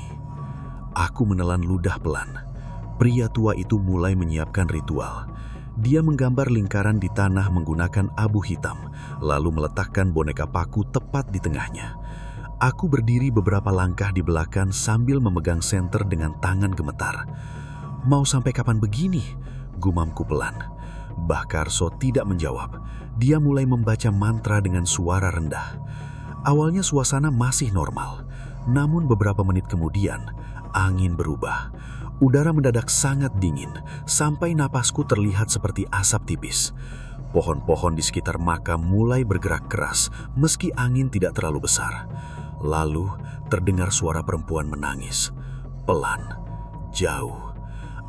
aku menelan ludah pelan. Pria tua itu mulai menyiapkan ritual. Dia menggambar lingkaran di tanah menggunakan abu hitam, lalu meletakkan boneka paku tepat di tengahnya. Aku berdiri beberapa langkah di belakang sambil memegang senter dengan tangan gemetar. Mau sampai kapan begini? Gumamku pelan. Mbah Karso tidak menjawab. Dia mulai membaca mantra dengan suara rendah. Awalnya suasana masih normal. Namun beberapa menit kemudian, angin berubah. Udara mendadak sangat dingin, sampai napasku terlihat seperti asap tipis. Pohon-pohon di sekitar makam mulai bergerak keras, meski angin tidak terlalu besar. Lalu terdengar suara perempuan menangis. Pelan, jauh.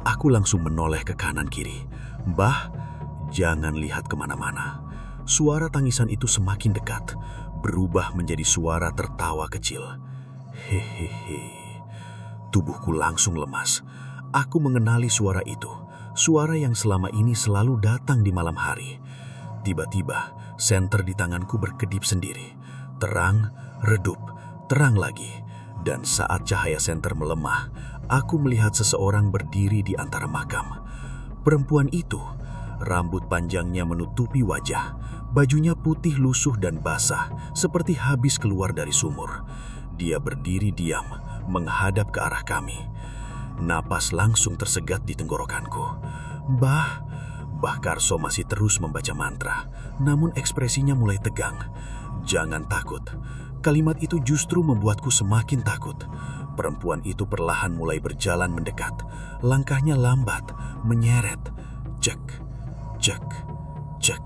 Aku langsung menoleh ke kanan kiri. Mbah, jangan lihat kemana-mana. Suara tangisan itu semakin dekat, berubah menjadi suara tertawa kecil. Hehehe. Tubuhku langsung lemas. Aku mengenali suara itu, suara yang selama ini selalu datang di malam hari. Tiba-tiba, senter di tanganku berkedip sendiri. Terang, redup, terang lagi. Dan saat cahaya senter melemah, aku melihat seseorang berdiri di antara makam. Perempuan itu, rambut panjangnya menutupi wajah, bajunya putih lusuh dan basah, seperti habis keluar dari sumur. Dia berdiri diam, menghadap ke arah kami. Napas langsung tersegat di tenggorokanku. Bah Karso masih terus membaca mantra, namun ekspresinya mulai tegang. Jangan takut. Kalimat itu justru membuatku semakin takut. Perempuan itu perlahan mulai berjalan mendekat. Langkahnya lambat, menyeret. Cek, cek, cek.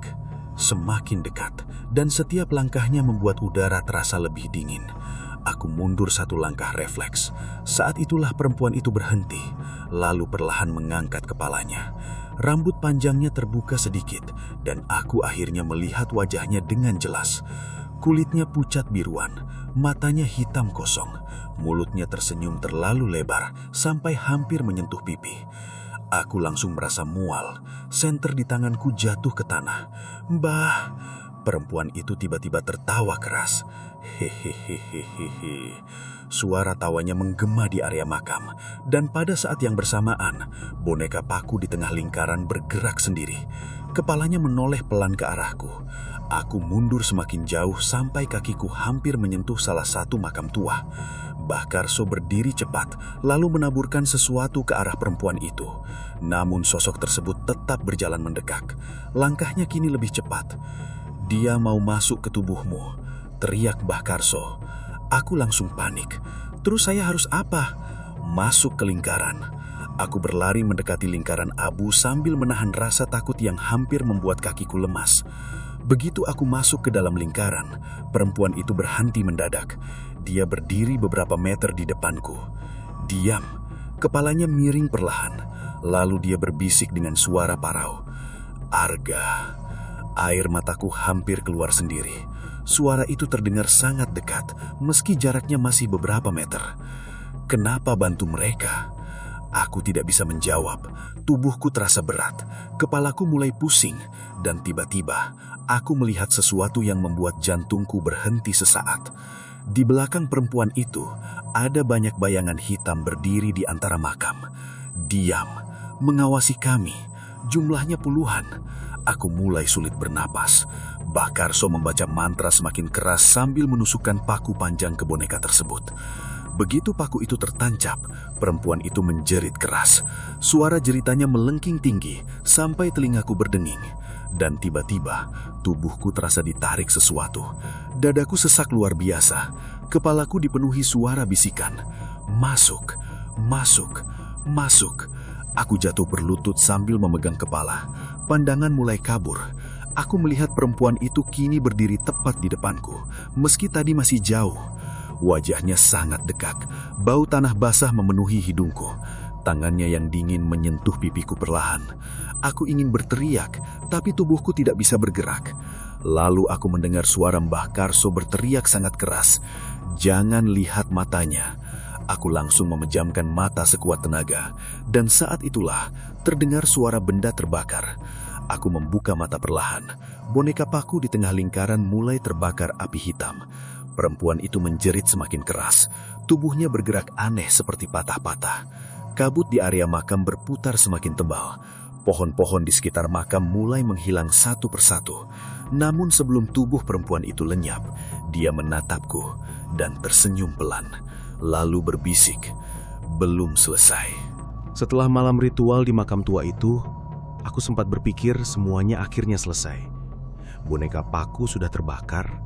Semakin dekat, dan setiap langkahnya membuat udara terasa lebih dingin. Aku mundur satu langkah refleks. Saat itulah perempuan itu berhenti, lalu perlahan mengangkat kepalanya. Rambut panjangnya terbuka sedikit, dan aku akhirnya melihat wajahnya dengan jelas. Kulitnya pucat biruan, matanya hitam kosong, mulutnya tersenyum terlalu lebar sampai hampir menyentuh pipi. Aku langsung merasa mual, senter di tanganku jatuh ke tanah. Mbah, perempuan itu tiba-tiba tertawa keras. Hehehehehe. Suara tawanya menggema di area makam, dan pada saat yang bersamaan, boneka paku di tengah lingkaran bergerak sendiri. Kepalanya menoleh pelan ke arahku. Aku mundur semakin jauh sampai kakiku hampir menyentuh salah satu makam tua. Mbah Karso berdiri cepat, lalu menaburkan sesuatu ke arah perempuan itu. Namun sosok tersebut tetap berjalan mendekat. Langkahnya kini lebih cepat. Dia mau masuk ke tubuhmu, teriak Mbah Karso. Aku langsung panik. Terus saya harus apa? Masuk ke lingkaran. Aku berlari mendekati lingkaran abu sambil menahan rasa takut yang hampir membuat kakiku lemas. Begitu aku masuk ke dalam lingkaran, perempuan itu berhenti mendadak. Dia berdiri beberapa meter di depanku. Diam, kepalanya miring perlahan. Lalu dia berbisik dengan suara parau. Arga. Air mataku hampir keluar sendiri. Suara itu terdengar sangat dekat, meski jaraknya masih beberapa meter. Kenapa bantu mereka? Aku tidak bisa menjawab. Tubuhku terasa berat, kepalaku mulai pusing, dan tiba-tiba aku melihat sesuatu yang membuat jantungku berhenti sesaat. Di belakang perempuan itu, ada banyak bayangan hitam berdiri di antara makam. Diam, mengawasi kami. Jumlahnya puluhan. Aku mulai sulit bernapas. Mbah Karso membaca mantra semakin keras sambil menusukkan paku panjang ke boneka tersebut. Begitu paku itu tertancap, perempuan itu menjerit keras. Suara jeritanya melengking tinggi sampai telingaku berdenging. Dan tiba-tiba, tubuhku terasa ditarik sesuatu. Dadaku sesak luar biasa. Kepalaku dipenuhi suara bisikan. Masuk, masuk, masuk. Aku jatuh berlutut sambil memegang kepala. Pandangan mulai kabur. Aku melihat perempuan itu kini berdiri tepat di depanku, meski tadi masih jauh. Wajahnya sangat dekat. Bau tanah basah memenuhi hidungku. Tangannya yang dingin menyentuh pipiku perlahan. Aku ingin berteriak, tapi tubuhku tidak bisa bergerak. Lalu aku mendengar suara Mbah Karso berteriak sangat keras. Jangan lihat matanya. Aku langsung memejamkan mata sekuat tenaga, dan saat itulah terdengar suara benda terbakar. Aku membuka mata perlahan. Boneka paku di tengah lingkaran mulai terbakar api hitam. Perempuan itu menjerit semakin keras. Tubuhnya bergerak aneh seperti patah-patah. Kabut di area makam berputar semakin tebal. Pohon-pohon di sekitar makam mulai menghilang satu persatu. Namun sebelum tubuh perempuan itu lenyap, dia menatapku dan tersenyum pelan. Lalu berbisik, belum selesai. Setelah malam ritual di makam tua itu, aku sempat berpikir semuanya akhirnya selesai. Boneka paku sudah terbakar,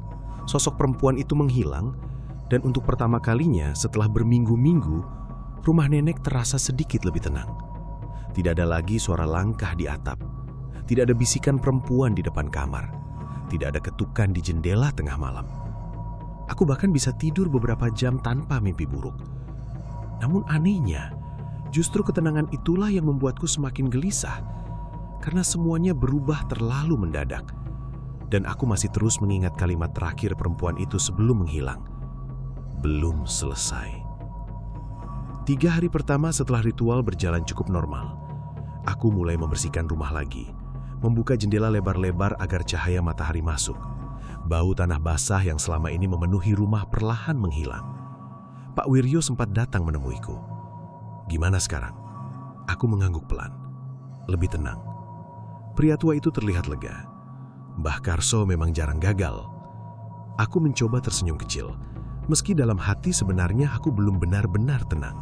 sosok perempuan itu menghilang, dan untuk pertama kalinya setelah berminggu-minggu, rumah nenek terasa sedikit lebih tenang. Tidak ada lagi suara langkah di atap, tidak ada bisikan perempuan di depan kamar, tidak ada ketukan di jendela tengah malam. Aku bahkan bisa tidur beberapa jam tanpa mimpi buruk. Namun anehnya, justru ketenangan itulah yang membuatku semakin gelisah, karena semuanya berubah terlalu mendadak. Dan aku masih terus mengingat kalimat terakhir perempuan itu sebelum menghilang. Belum selesai. 3 hari pertama setelah ritual berjalan cukup normal. Aku mulai membersihkan rumah lagi, membuka jendela lebar-lebar agar cahaya matahari masuk. Bau tanah basah yang selama ini memenuhi rumah perlahan menghilang. Pak Wiryo sempat datang menemuiku. Gimana sekarang? Aku mengangguk pelan. Lebih tenang. Pria tua itu terlihat lega. Mbah Karso memang jarang gagal. Aku mencoba tersenyum kecil, meski dalam hati sebenarnya aku belum benar-benar tenang.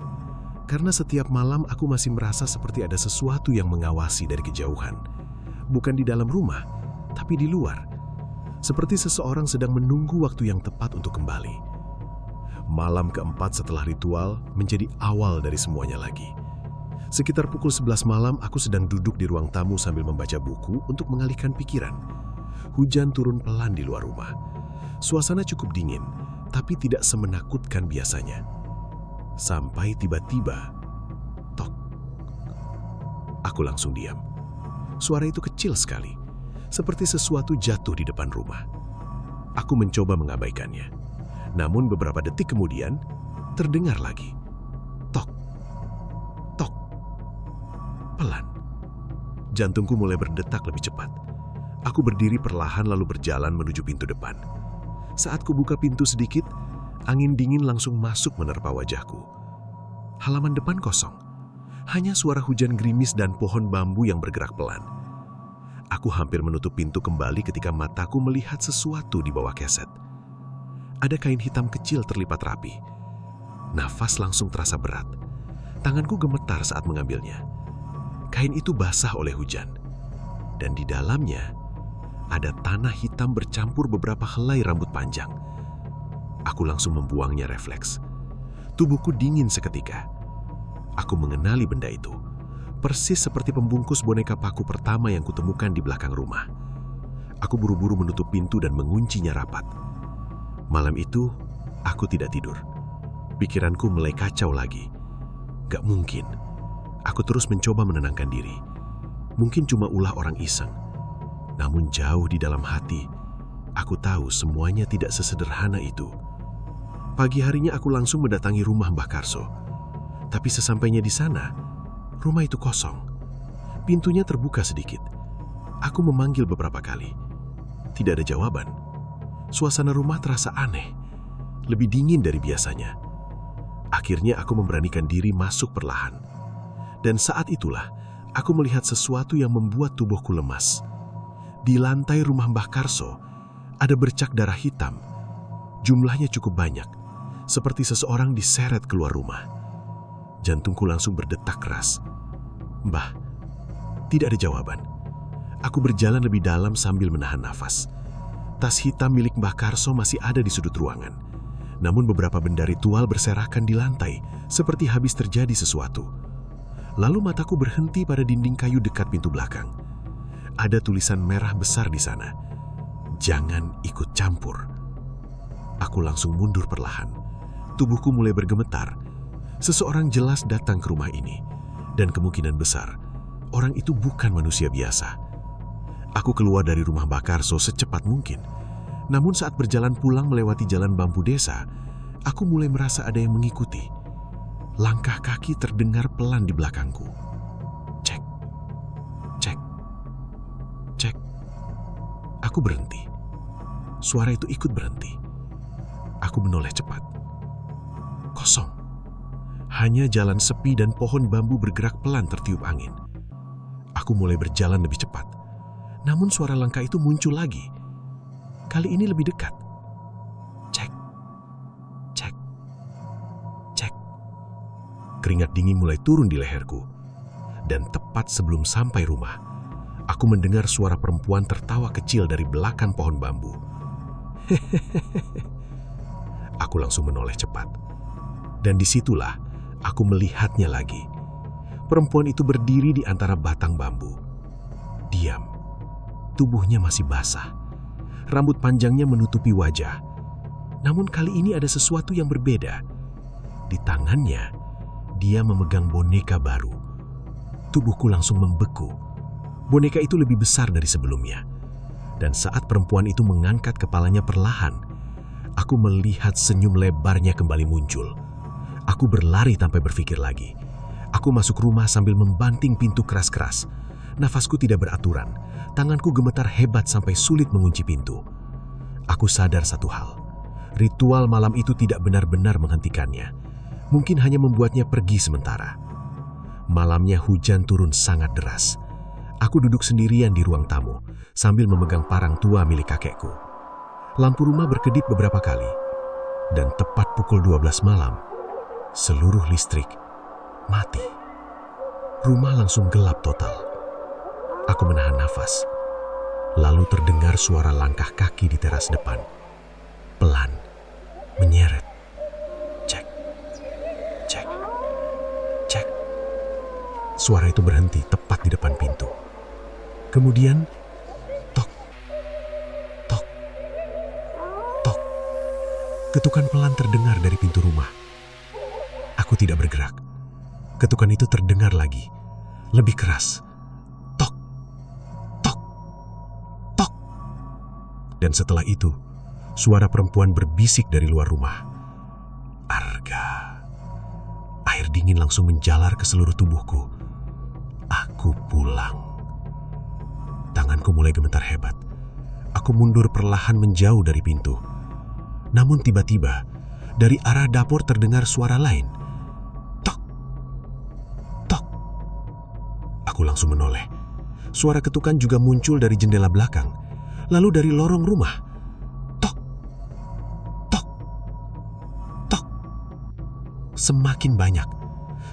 Karena setiap malam aku masih merasa seperti ada sesuatu yang mengawasi dari kejauhan. Bukan di dalam rumah, tapi di luar. Seperti seseorang sedang menunggu waktu yang tepat untuk kembali. Malam keempat setelah ritual menjadi awal dari semuanya lagi. Sekitar pukul 11 malam aku sedang duduk di ruang tamu sambil membaca buku untuk mengalihkan pikiran. Hujan turun pelan di luar rumah. Suasana cukup dingin, tapi tidak semenakutkan biasanya. Sampai tiba-tiba, tok. Aku langsung diam. Suara itu kecil sekali, seperti sesuatu jatuh di depan rumah. Aku mencoba mengabaikannya. Namun beberapa detik kemudian, terdengar lagi. Tok, tok, pelan. Jantungku mulai berdetak lebih cepat. Aku berdiri perlahan lalu berjalan menuju pintu depan. Saat ku buka pintu sedikit, angin dingin langsung masuk menerpa wajahku. Halaman depan kosong. Hanya suara hujan gerimis dan pohon bambu yang bergerak pelan. Aku hampir menutup pintu kembali ketika mataku melihat sesuatu di bawah keset. Ada kain hitam kecil terlipat rapi. Nafas langsung terasa berat. Tanganku gemetar saat mengambilnya. Kain itu basah oleh hujan. Dan di dalamnya ada tanah hitam bercampur beberapa helai rambut panjang. Aku langsung membuangnya refleks. Tubuhku dingin seketika. Aku mengenali benda itu. Persis seperti pembungkus boneka paku pertama yang kutemukan di belakang rumah. Aku buru-buru menutup pintu dan menguncinya rapat. Malam itu, aku tidak tidur. Pikiranku mulai kacau lagi. Gak mungkin. Aku terus mencoba menenangkan diri. Mungkin cuma ulah orang iseng. Namun jauh di dalam hati, aku tahu semuanya tidak sesederhana itu. Pagi harinya aku langsung mendatangi rumah Mbah Karso. Tapi sesampainya di sana, rumah itu kosong. Pintunya terbuka sedikit. Aku memanggil beberapa kali. Tidak ada jawaban. Suasana rumah terasa aneh, lebih dingin dari biasanya. Akhirnya aku memberanikan diri masuk perlahan. Dan saat itulah, aku melihat sesuatu yang membuat tubuhku lemas. Di lantai rumah Mbah Karso, ada bercak darah hitam. Jumlahnya cukup banyak, seperti seseorang diseret keluar rumah. Jantungku langsung berdetak keras. Mbah, tidak ada jawaban. Aku berjalan lebih dalam sambil menahan nafas. Tas hitam milik Mbah Karso masih ada di sudut ruangan. Namun beberapa benda ritual berserakan di lantai, seperti habis terjadi sesuatu. Lalu mataku berhenti pada dinding kayu dekat pintu belakang. Ada tulisan merah besar di sana. Jangan ikut campur. Aku langsung mundur perlahan. Tubuhku mulai bergemetar. Seseorang jelas datang ke rumah ini. Dan kemungkinan besar, orang itu bukan manusia biasa. Aku keluar dari rumah Mbah Karso secepat mungkin. Namun saat berjalan pulang melewati jalan bambu desa, aku mulai merasa ada yang mengikuti. Langkah kaki terdengar pelan di belakangku. Cek, cek, cek. Aku berhenti. Suara itu ikut berhenti. Aku menoleh cepat. Kosong. Hanya jalan sepi dan pohon bambu bergerak pelan tertiup angin. Aku mulai berjalan lebih cepat. Namun suara langkah itu muncul lagi. Kali ini lebih dekat. Cek, cek, cek. Keringat dingin mulai turun di leherku. Dan tepat sebelum sampai rumah, aku mendengar suara perempuan tertawa kecil dari belakang pohon bambu. Aku langsung menoleh cepat. Dan disitulah aku melihatnya lagi. Perempuan itu berdiri di antara batang bambu. Diam. Tubuhnya masih basah. Rambut panjangnya menutupi wajah. Namun kali ini ada sesuatu yang berbeda. Di tangannya, dia memegang boneka baru. Tubuhku langsung membeku. Boneka itu lebih besar dari sebelumnya. Dan saat perempuan itu mengangkat kepalanya perlahan, aku melihat senyum lebarnya kembali muncul. Aku berlari tanpa berpikir lagi. Aku masuk rumah sambil membanting pintu keras-keras. Nafasku tidak beraturan. Tanganku gemetar hebat sampai sulit mengunci pintu. Aku sadar satu hal. Ritual malam itu tidak benar-benar menghentikannya. Mungkin hanya membuatnya pergi sementara. Malamnya hujan turun sangat deras. Aku duduk sendirian di ruang tamu sambil memegang parang tua milik kakekku. Lampu rumah berkedip beberapa kali. Dan tepat pukul 12 malam, seluruh listrik mati. Rumah langsung gelap total. Aku menahan nafas. Lalu terdengar suara langkah kaki di teras depan. Pelan, menyeret. Cek, cek, cek. Suara itu berhenti tepat di depan pintu. Kemudian, tok, tok, tok. Ketukan pelan terdengar dari pintu rumah. Aku tidak bergerak. Ketukan itu terdengar lagi, lebih keras. Tok, tok, tok. Dan setelah itu, suara perempuan berbisik dari luar rumah. Arga. Air dingin langsung menjalar ke seluruh tubuhku. Aku pulang. Tanganku mulai gemetar hebat. Aku mundur perlahan menjauh dari pintu. Namun tiba-tiba, dari arah dapur terdengar suara lain. Tok, tok. Aku langsung menoleh. Suara ketukan juga muncul dari jendela belakang. Lalu dari lorong rumah. Tok, tok, tok. Semakin banyak.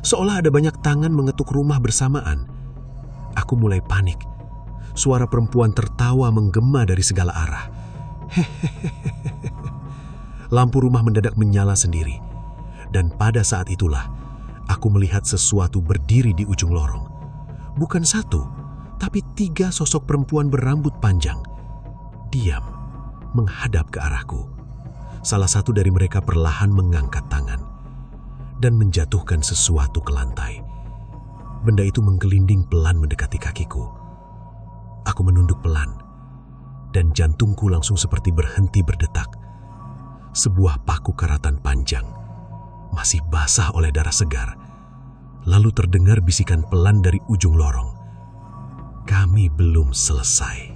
Seolah ada banyak tangan mengetuk rumah bersamaan. Aku mulai panik. Suara perempuan tertawa menggema dari segala arah. Lampu rumah mendadak menyala sendiri. Dan pada saat itulah, aku melihat sesuatu berdiri di ujung lorong. Bukan satu, tapi 3 sosok perempuan berambut panjang. Diam, menghadap ke arahku. Salah satu dari mereka perlahan mengangkat tangan dan menjatuhkan sesuatu ke lantai. Benda itu menggelinding pelan mendekati kakiku. Aku menunduk pelan, dan jantungku langsung seperti berhenti berdetak. Sebuah paku karatan panjang, masih basah oleh darah segar. Lalu terdengar bisikan pelan dari ujung lorong. Kami belum selesai.